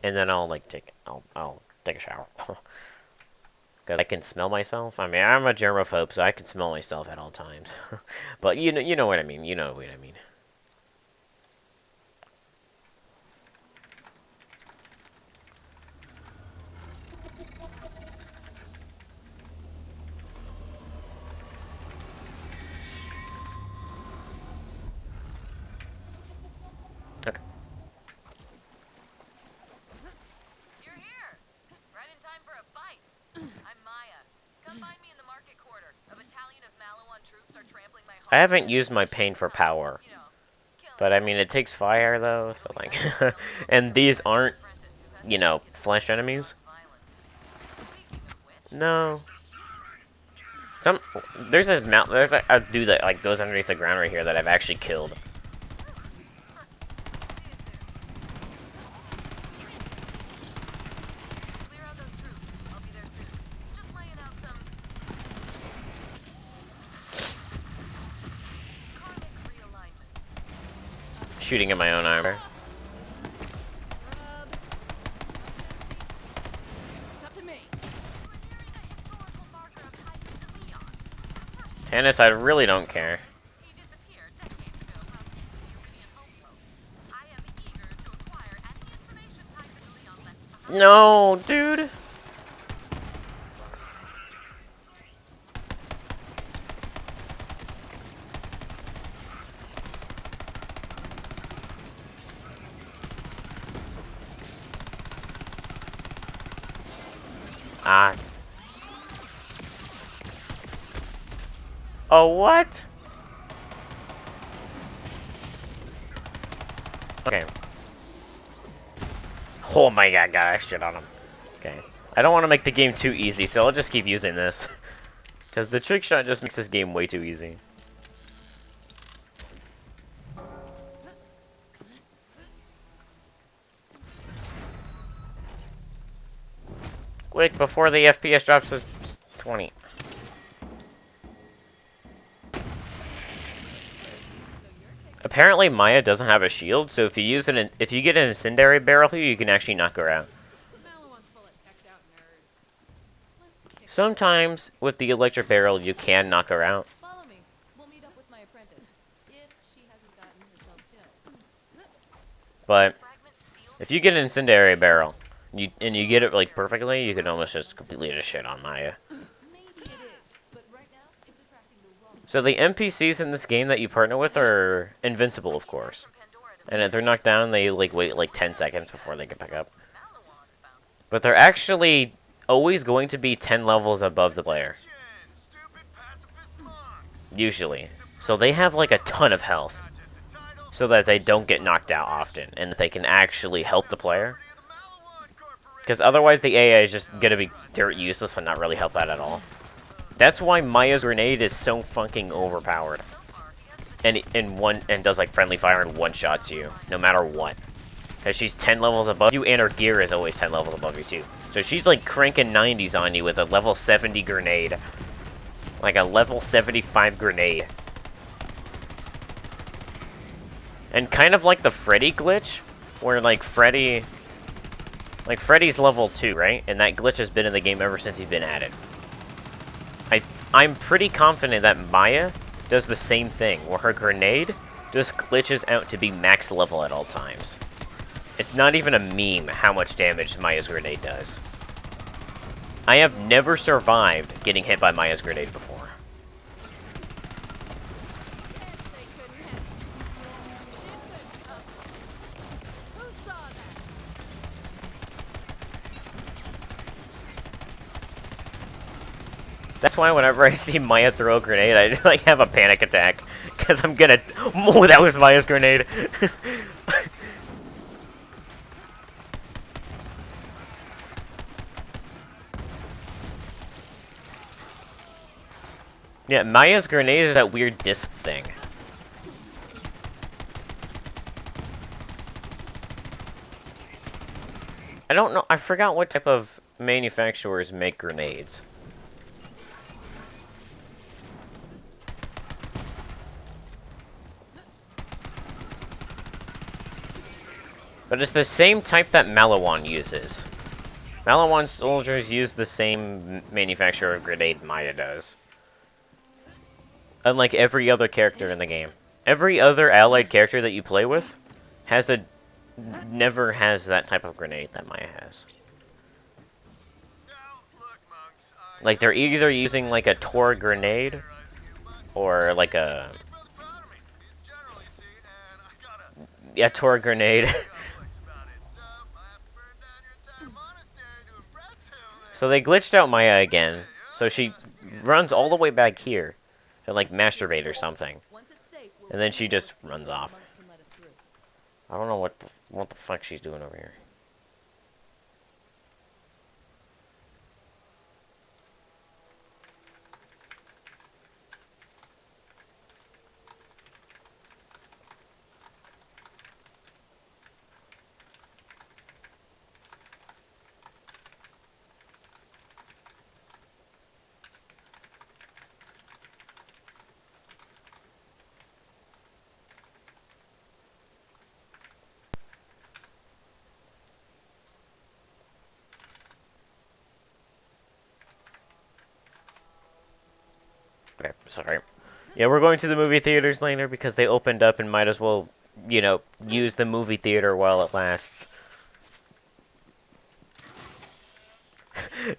And then I'll take a shower. Because I can smell myself. I mean, I'm a germaphobe, so I can smell myself at all times. But you know what I mean. You know what I mean. Okay. You're here! Right in time for a fight. I'm Maya. Come find me in the market quarter. A battalion of Malawan troops are trampling my home. I haven't used my pain for power. But I mean, it takes fire though, so like, and these aren't, you know, flesh enemies. No. Some there's a dude that like goes underneath the ground right here that I've actually killed. Clear out those troops. I'll be there soon. Just laying out some karmic realignment. Shooting in my own armor. It's up to me. We're nearing a historical marker of Titus de Leon. Hannes, I really don't care. He disappeared decades ago while seeking the Iridian homeworld. I am eager to acquire any information Titus de Leon left behind. No, dude. Ah. Oh, what? Okay. Oh my god, got shit on him. Okay. I don't want to make the game too easy, so I'll just keep using this. Because the trick shot just makes this game way too easy. Quick, before the FPS drops to 20. Apparently Maya doesn't have a shield, so if you use if you get an incendiary barrel here, you can actually knock her out. Malawan's full of teched out nerds. Let's kick. Sometimes with the electric barrel, you can knock her out, Follow me. We'll meet up with my apprentice. If she hasn't gotten herself killed. but Fragments sealed. if you get an incendiary barrel, and you get it like perfectly, you can almost just completely just shit on Maya. Maybe it is, but right now it's attracting the wrong. So the NPCs in this game that you partner with are invincible, of course. From Pandora to And if they're knocked down, they like wait like 10 seconds before they get back up. Malawan found us. But they're actually always going to be 10 levels above the player. Stupid pacifist monks. Usually. So they have like a ton of health. Not just a title, So that they don't get knocked out often. And that they can actually help the player. property of the Malawan Corporation. Because otherwise the AI is just going to be dirt useless and not really help out at all. That's why Maya's grenade is so fucking overpowered. So far, he hasn't been And does like friendly fire and one-shots you. No matter what. Because she's 10 levels above you, and her gear is always 10 levels above you, too. So she's, like, cranking 90s on you with a level 70 grenade. Like a level 75 grenade. And kind of like the Freddy glitch, where, like, Freddy's level 2, right? And that glitch has been in the game ever since he's been added. I'm pretty confident that Maya does the same thing, where her grenade just glitches out to be max level at all times. It's not even a meme how much damage Maya's grenade does. I have never survived getting hit by Maya's grenade before. Who saw that? That's why whenever I see Maya throw a grenade, I just like have a panic attack. Because I'm gonna... Oh, that was Maya's grenade! Yeah, Maya's grenade is that weird disc thing. I don't know, I forgot what type of manufacturers make grenades. But it's the same type that Malawan uses. Malawan soldiers use the same manufacturer of grenade Maya does. Unlike every other character in the game. Every other allied character that you play with never has that type of grenade that Maya has. Now, look, monks, Like they're either using like a Tor grenade or like a he's rather proud of me. He's generally, see, and I gotta yeah, Tor grenade. complex about it. So I have to burn down your entire monastery to impress him. So they glitched out Maya again. So she runs all the way back here to like masturbate or something. Once it's safe, we'll And then she just runs off. Monks can let us through. I don't know what the fuck she's doing over here. Sorry. Yeah, we're going to the movie theaters later because they opened up and might as well, you know, use the movie theater while it lasts.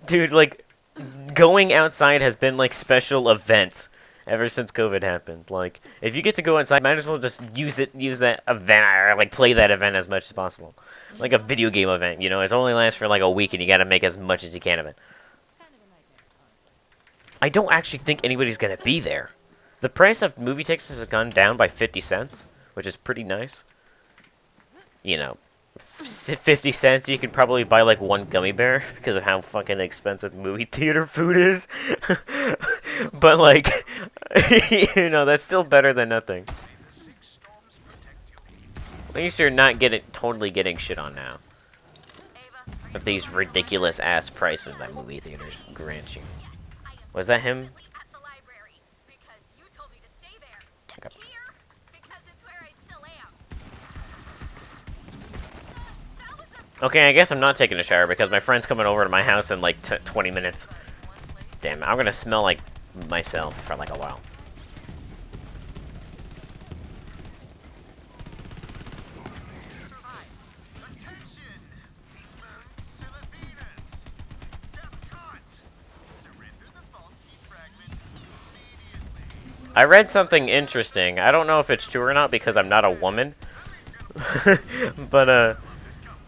Dude, like, going outside has been like special events ever since COVID happened. Like, if you get to go outside, might as well just use that event, or like play that event as much as possible. Like a video game event, you know, it only lasts for like a week and you gotta make as much as you can of it. I don't actually think anybody's gonna be there. The price of movie tickets has gone down by 50 cents, which is pretty nice. You know, 50 cents, you could probably buy like one gummy bear because of how fucking expensive movie theater food is. But like, you know, that's still better than nothing. At least you're not totally getting shit on now. With these ridiculous ass prices that movie theaters grant you. Was that him? Okay. Okay, I guess I'm not taking a shower because my friend's coming over to my house in like 20 minutes. Damn, I'm gonna smell like myself for like a while. I read something interesting. I don't know if it's true or not because I'm not a woman. But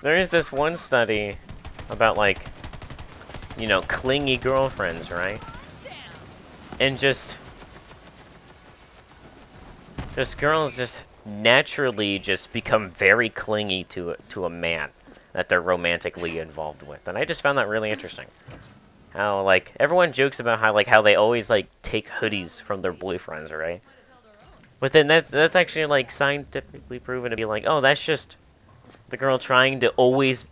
there is this one study about like, you know, clingy girlfriends, right? And just girls just naturally just become very clingy to a man that they're romantically involved with. And I just found that really interesting. How like everyone jokes about how they always like take hoodies from their boyfriends, right? But then that's actually like scientifically proven to be like, oh, that's just the girl trying to always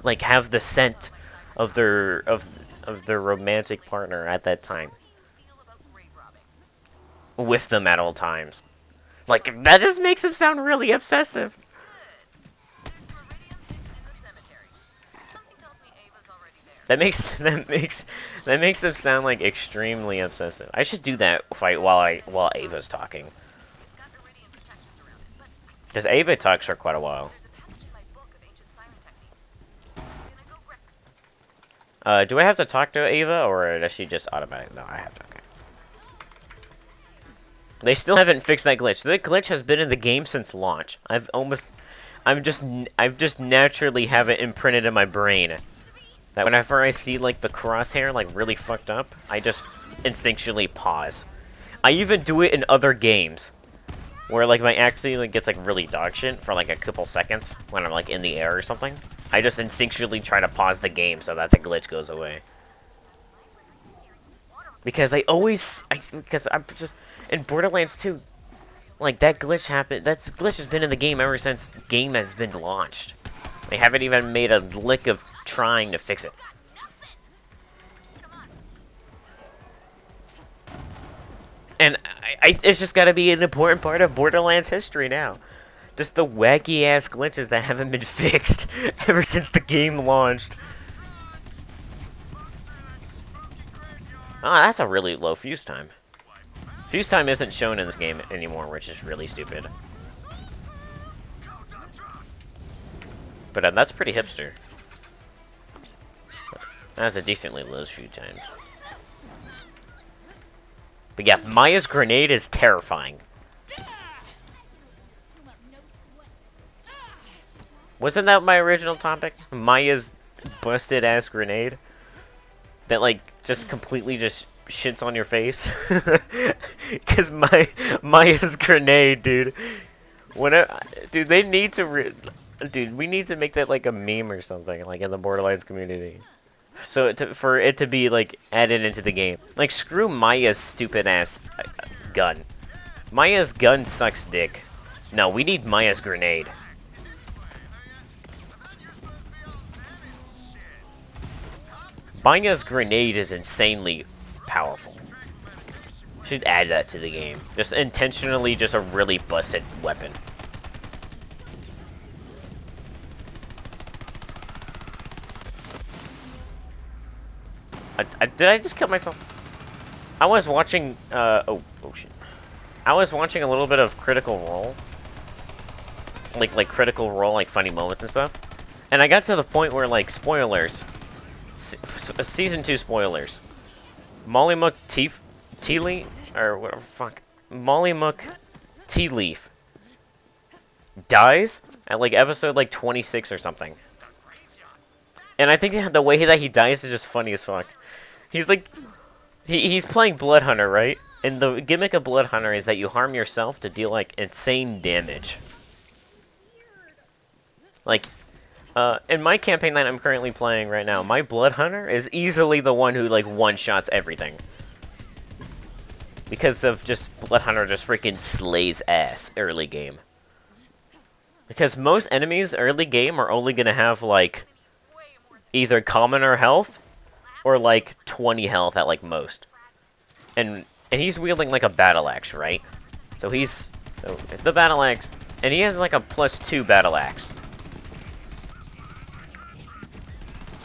like have the scent of their romantic partner at that time with them at all times. Like that just makes them sound really obsessive. That makes them sound like extremely obsessive. I should do that fight while Ava's talking. Because Ava talks for quite a while. Do I have to talk to Ava, or does she just automatically? No, I have to. Okay. They still haven't fixed that glitch. That glitch has been in the game since launch. I've just naturally have it imprinted in my brain that whenever I see like the crosshair like really fucked up, I just instinctually pause. I even do it in other games where like my actually like gets like really dog shit for like a couple seconds when I'm like in the air or something. I just instinctually try to pause the game so that the glitch goes away. Because because I'm just in Borderlands 2, like that glitch happened. That glitch has been in the game ever since the game has been launched. They haven't even made a lick of trying to fix it. And it's just got to be an important part of Borderlands history now. Just the wacky ass glitches that haven't been fixed ever since the game launched. Oh, that's a really low fuse time. Fuse time isn't shown in this game anymore, which is really stupid. But that's pretty hipster. That's a decently low fuse time. But yeah, Maya's grenade is terrifying. Wasn't that my original topic? Maya's busted ass grenade? That like just completely just shits on your face? Cause Maya's grenade, dude. Dude, they need to dude, we need to make that like a meme or something, like in the Borderlands community. So for it to be like added into the game. Like screw Maya's stupid ass gun. Maya's gun sucks dick. No, we need Maya's grenade. Maya's grenade is insanely powerful. Should add that to the game. Just intentionally just a really busted weapon. Did I just kill myself? I was watching, oh shit. I was watching a little bit of Critical Role. Like Critical Role, like funny moments and stuff. And I got to the point where, like, spoilers. Season 2 spoilers. Molly Mook Tea Leaf, or whatever, fuck. Molly Mook Tea Leaf dies at, like, episode, like, 26 or something. And I think the way that he dies is just funny as fuck. He's like, he's playing Blood Hunter, right? And the gimmick of Blood Hunter is that you harm yourself to deal, like, insane damage. Like, in my campaign that I'm currently playing right now, my Blood Hunter is easily the one who, like, one-shots everything. Because of just, Blood Hunter just freaking slays ass early game. Because most enemies early game are only gonna have, like, either commoner health, or, like, 20 health at, like, most. And he's wielding, like, a battle axe, right? So he's, the battle axe, and he has, like, a +2 battle axe.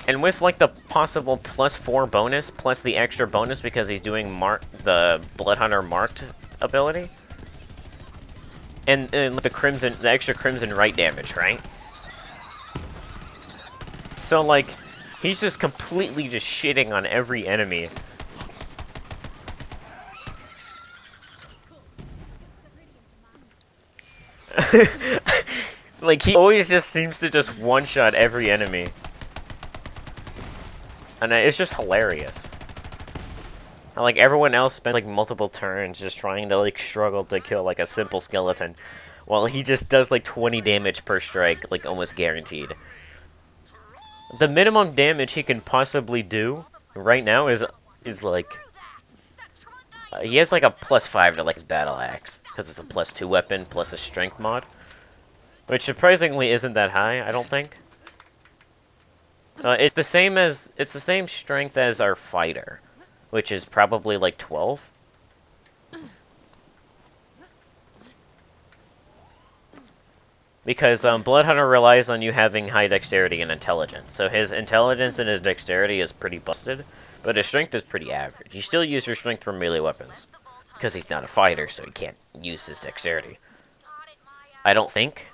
And with, like, the possible +4 bonus, plus the extra bonus because he's doing the Blood Hunter marked ability. And the extra Crimson Right damage, right? So, like, he's just completely just shitting on every enemy. Like, he always just seems to just one-shot every enemy. And it's just hilarious. And, like, everyone else spends, like, multiple turns just trying to, like, struggle to kill, like, a simple skeleton. While he just does, like, 20 damage per strike, like, almost guaranteed. The minimum damage he can possibly do right now is like... he has, like, a +5 to, like, his battle axe. Because it's a +2 weapon, plus a strength mod. Which, surprisingly, isn't that high, I don't think. It's the same strength as our fighter, which is probably like 12. Because Blood Hunter relies on you having high dexterity and intelligence, so his intelligence and his dexterity is pretty busted, but his strength is pretty average. You still use your strength for melee weapons, because he's not a fighter, so he can't use his dexterity. I don't think.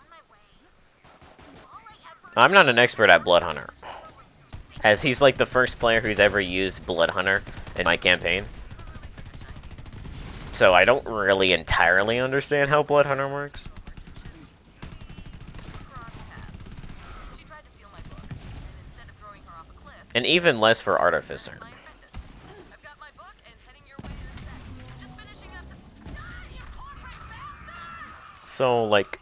I'm not an expert at Blood Hunter, as he's like the first player who's ever used Blood Hunter in my campaign. So I don't really entirely understand how Blood Hunter works. And even less for Artificer. So, like...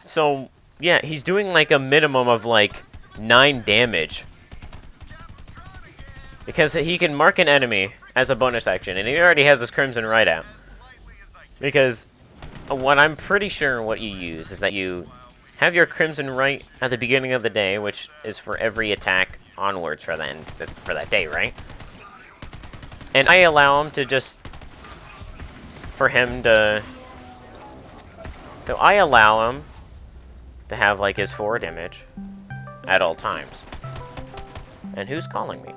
So, yeah, he's doing like a minimum of like 9 damage. Because he can mark an enemy as a bonus action, and he already has his Crimson Right out. Because what I'm pretty sure what you use is that you have your Crimson Right at the beginning of the day, which is for every attack onwards for that day, right? And I allow him to just... for him to... So I allow him to have like his 4 damage at all times. And who's calling me?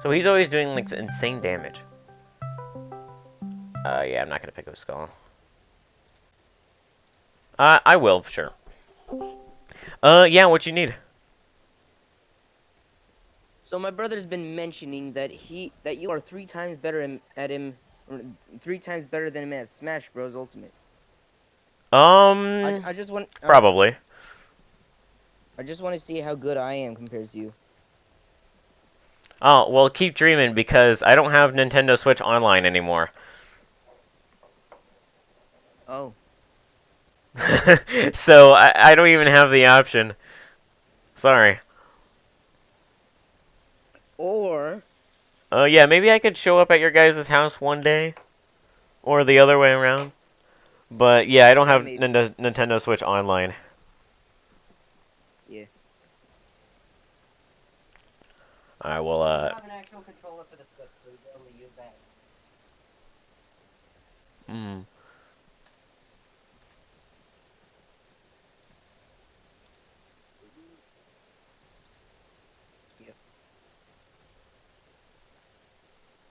So he's always doing like insane damage. Yeah, I'm not gonna pick up a skull. I will, sure. Yeah, what you need? So my brother's been mentioning that you are 3 times better at him, or 3 times better than him at Smash Bros. Ultimate. I just want probably. I just want to see how good I am compared to you. Oh, well, keep dreaming, because I don't have Nintendo Switch Online anymore. Oh. So, I don't even have the option. Sorry. Or... Yeah, maybe I could show up at your guys' house one day. Or the other way around. But, yeah, I don't have Nintendo Switch Online. Yeah. I will, I have an actual controller for the Switch, so we can only use that. Hmm.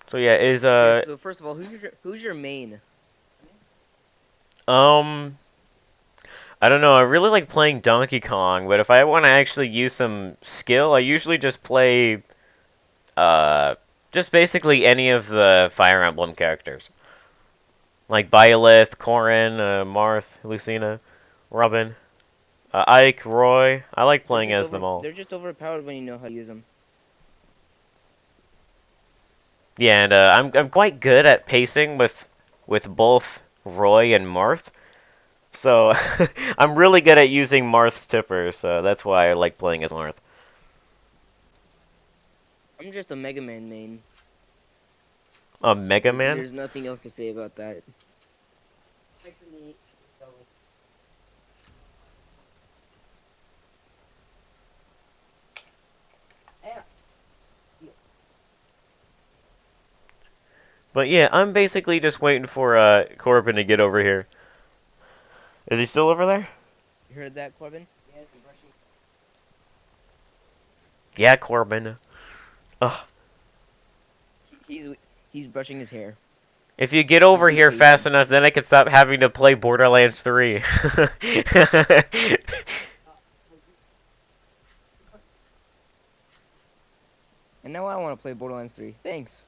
So yeah, is Here, so first of all, who's your main? um I don't know. I really like playing Donkey Kong, but if I want to actually use some skill, I usually just play just basically any of the Fire Emblem characters. Like Byleth, Corrin, Marth, Lucina, Robin, Ike, Roy. I like playing as them all. They're just overpowered when you know how to use them. Yeah, and I'm quite good at pacing with both Roy and Marth. So I'm really good at using Marth's tipper, so that's why I like playing as Marth. I'm just a Mega Man main. Mega Man? There's nothing else to say about that. Actually, so yeah. But yeah, I'm basically just waiting for Corbin to get over here. Is he still over there? You heard that, Corbin? Yes, I'm brushing. Yeah, Corbin. Ugh. He's he's brushing his hair. If you get He's over being here fast patient. enough, then I can stop having to play Borderlands 3. And now I want to play Borderlands 3. Thanks.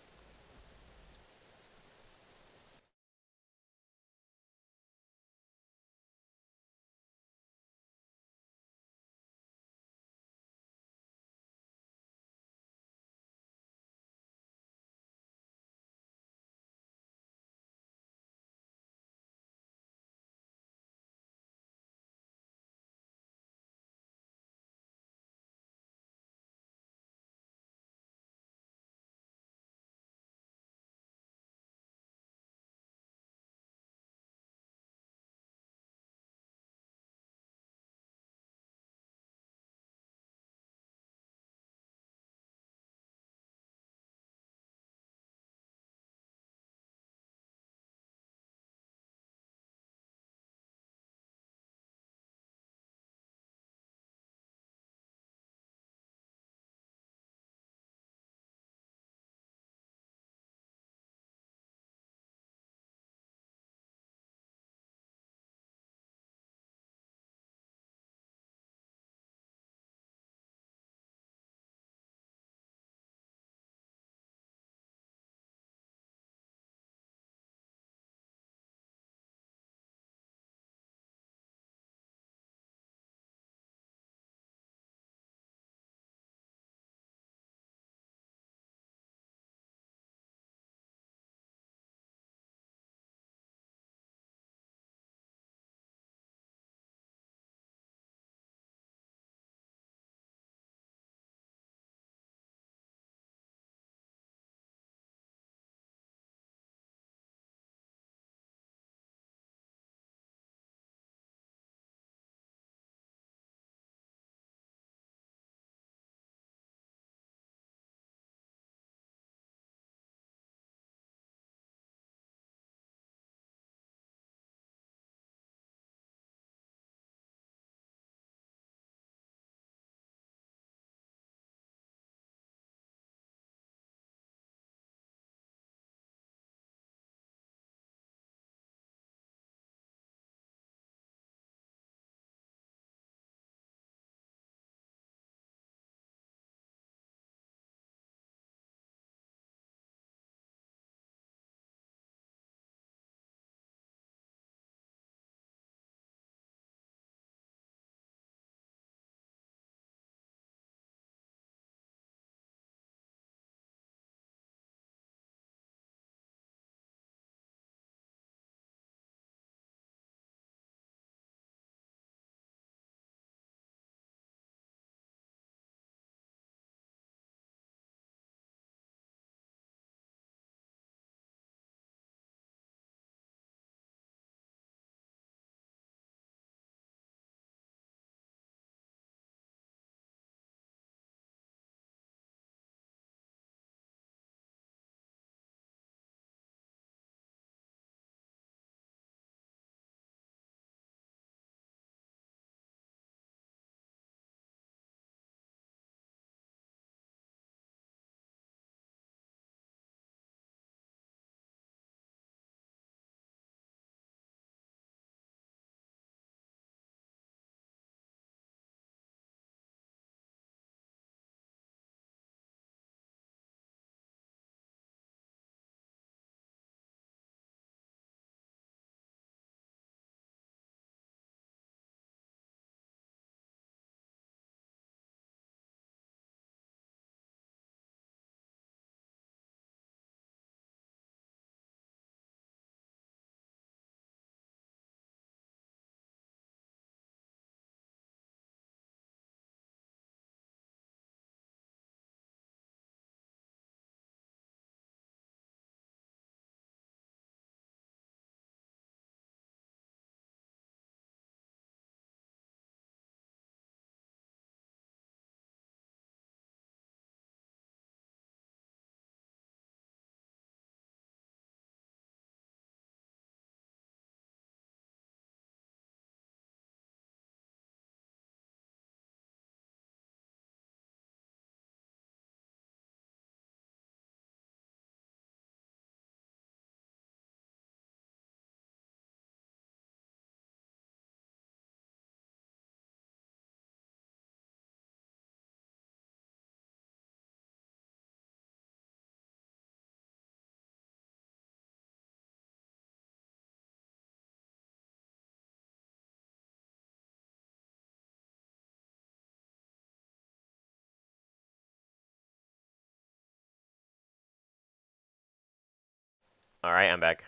Alright, I'm back.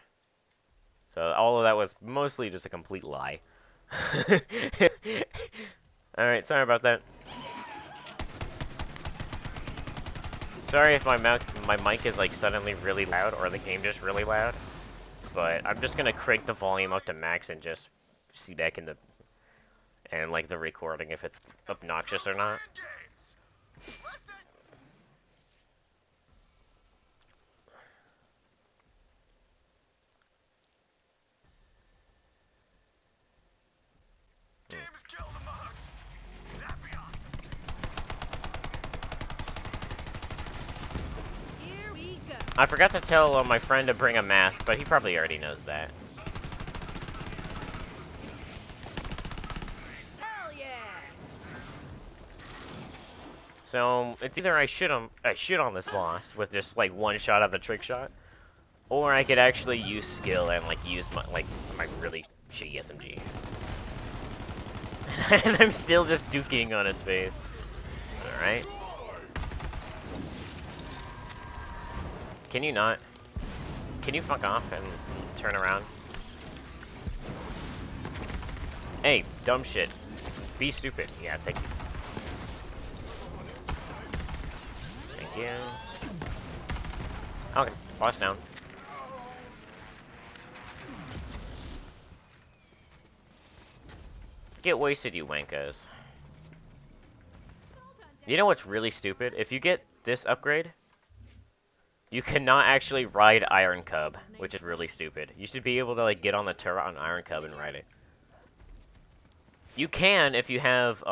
So all of that was mostly just a complete lie. Alright, sorry about that. Sorry if my mic is like suddenly really loud or the game just really loud. But I'm just gonna crank the volume up to max and just see back in the like the recording if it's obnoxious or not. Here we go. I forgot to tell my friend to bring a mask, but he probably already knows that. Hell yeah! So it's either I shit on this boss with just like one shot of the trick shot, or I could actually use skill and like use my really shitty SMG. And I'm still just duking on his face. All right. Can you not? Can you fuck off and turn around? Hey, dumb shit. Be stupid. Yeah, thank you. Thank you. Okay, boss down. Get wasted, you wankos. You know what's really stupid? If you get this upgrade, you cannot actually ride Iron Cub, which is really stupid. You should be able to like get on the turret on Iron Cub and ride it. You can if you have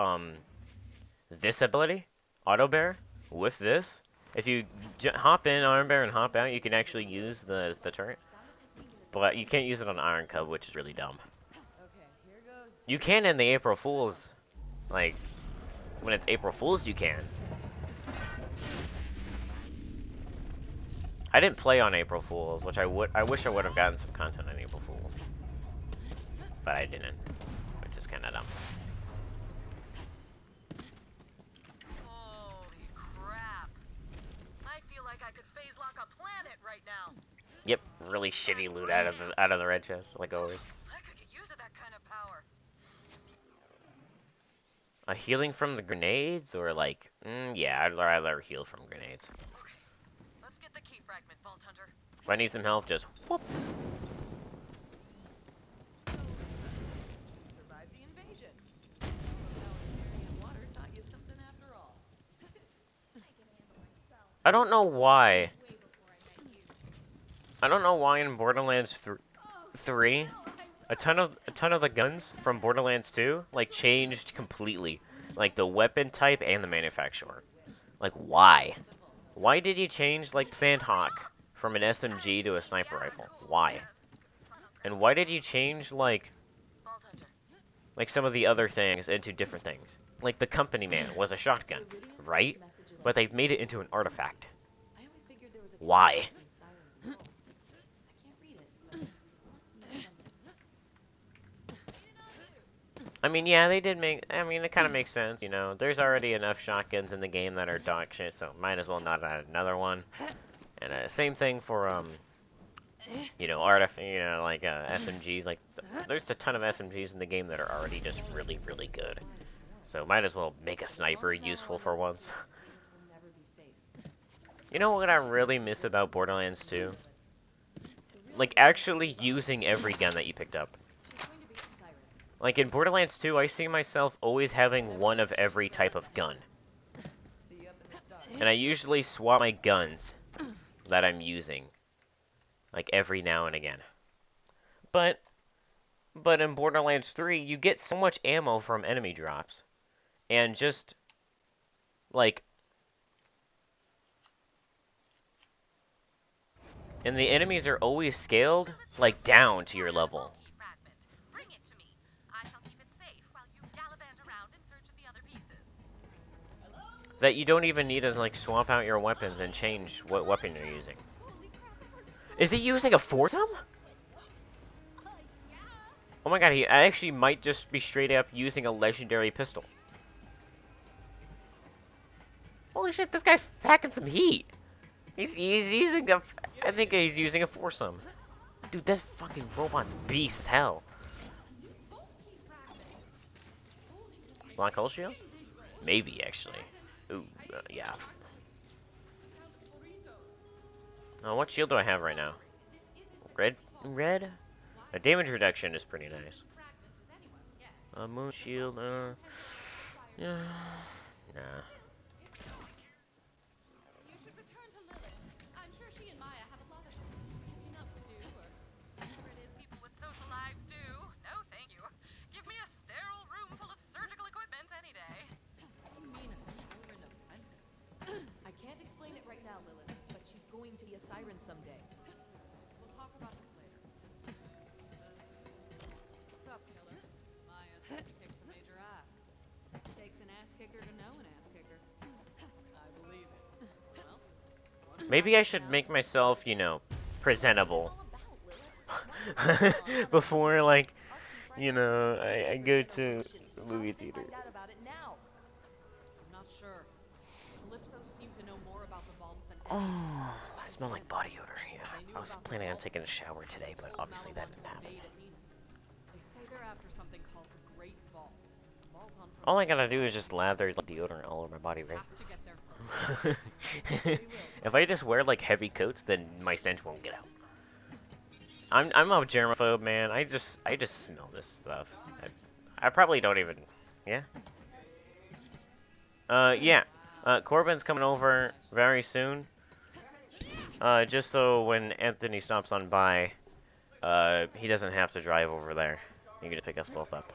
this ability, Auto Bear, with this. If you hop in Iron Bear and hop out, you can actually use the turret. But you can't use it on Iron Cub, which is really dumb. Okay, here goes. You can in the April Fools, like when it's April Fools, you can. I didn't play on April Fools, which I wish I would have gotten some content on April Fools, but I didn't, which is kind of dumb. Holy crap. I feel like I could phase lock a planet right now. Yep, really shitty loot out of the red chest, like always. I could get used to that kind of power. A healing from the grenades, or like, yeah, I'd rather heal from grenades. Okay, let's get the key fragment, Vault Hunter. If I need some help, just whoop. Survived the invasion. How water taught you something after all. I don't know why. I don't know why in Borderlands 3, a ton of the guns from Borderlands 2 like changed completely, like the weapon type and the manufacturer. Like why? Why did you change like Sandhawk from an SMG to a sniper rifle? Why? And why did you change like some of the other things into different things? Like the Company Man was a shotgun, right? But they've made it into an artifact. Why? I mean, yeah, they did make. I mean, it kind of makes sense, you know. There's already enough shotguns in the game that are dog shit, so might as well not add another one. And same thing for you know, like SMGs. Like, there's a ton of SMGs in the game that are already just really, really good. So might as well make a sniper useful for once. You know what I really miss about Borderlands 2? Like actually using every gun that you picked up. Like in Borderlands 2, I see myself always having one of every type of gun. And I usually swap my guns that I'm using, like every now and again. But in Borderlands 3, you get so much ammo from enemy drops. And just, like... And the enemies are always scaled, like, down to your level. That you don't even need to, like, swap out your weapons and change what weapon you're using. Is he using a foursome? Oh my god, he actually might just be straight up using a legendary pistol. Holy shit, this guy's packing some heat. He's using a. I think he's using a foursome. Dude, that fucking robot's beast hell. Black hole shield? Maybe actually. Ooh, yeah. What shield do I have right now? Red? Red? A damage reduction is pretty nice. Moon shield, yeah. Nah. You should return to Lilith. I'm sure she and Maya have a lot of catching up to do, or whatever it is people with social lives do. No, thank you. Give me a sterile room full of surgical equipment any day. You mean a siren apprentice? I can't explain it right now, Lilith, but she's going to be a siren someday. We'll talk about this later. What's up, killer? Maya says he kicks a major ass. Takes an ass kicker to know an ass kicker. I believe it. Well, Maybe I should make myself, you know, presentable. Before, like, you know, I go to the movie theater. Find out about it now. I'm not sure. Calypso seemed to know more about the vaults than Oh, anyone. I smell like body odor. Yeah, I was planning on taking a shower today, but obviously that didn't happen. They say they're after something called the Great Vault. Vault on All I gotta do is just lather like, deodorant all over my body, right? have to get there first. If I just wear like heavy coats, then my stench won't get out. I'm a germaphobe, man. I just smell this stuff. I probably don't even. Yeah. Yeah. Corbin's coming over very soon. Just so when Anthony stops on by, he doesn't have to drive over there. You can just pick us both up.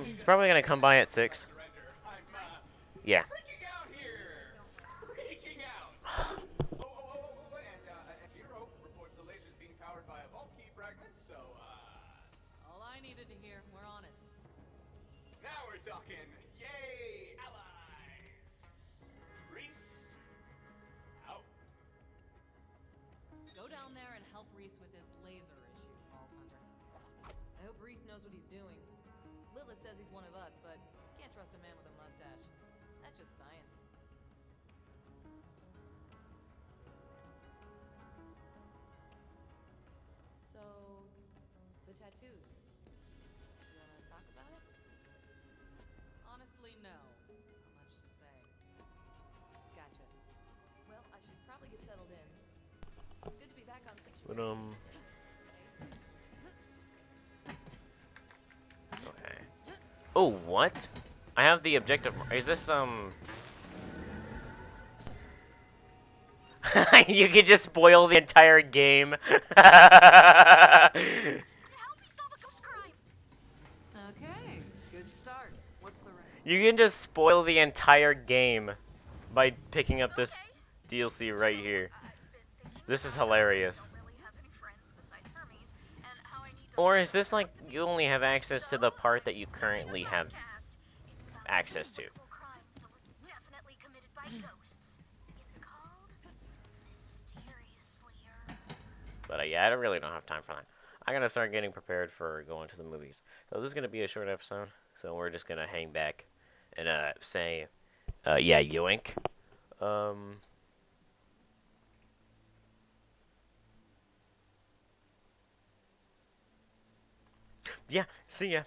He's probably gonna come by at 6. Yeah. All I needed to hear, we're on it. Now we're talking. Yay, allies! Reese, out. Go down there and help Reese with his laser issue, Vault Hunter. I hope Reese knows what he's doing. Lilith says he's one of us, but can't trust a man with a mustache. That's just science. So, the tattoos. You wanna talk about it? Honestly, no. Not much to say. Gotcha. Well, I should probably get settled in. It's good to be back on But Sanctuary. Okay. Oh, what? I have the objective. Is this You can just spoil the entire game. Help me solve a ghost crime. Okay, good start. What's the rank? You can just spoil the entire game by picking up this DLC right here. This is hilarious. Or is this like you only have access to the part that you currently have access to? But yeah, I really don't have time for that. I gotta start getting prepared for going to the movies. So this is gonna be a short episode. So we're just gonna hang back and say, yeah, yoink. Yeah, see ya.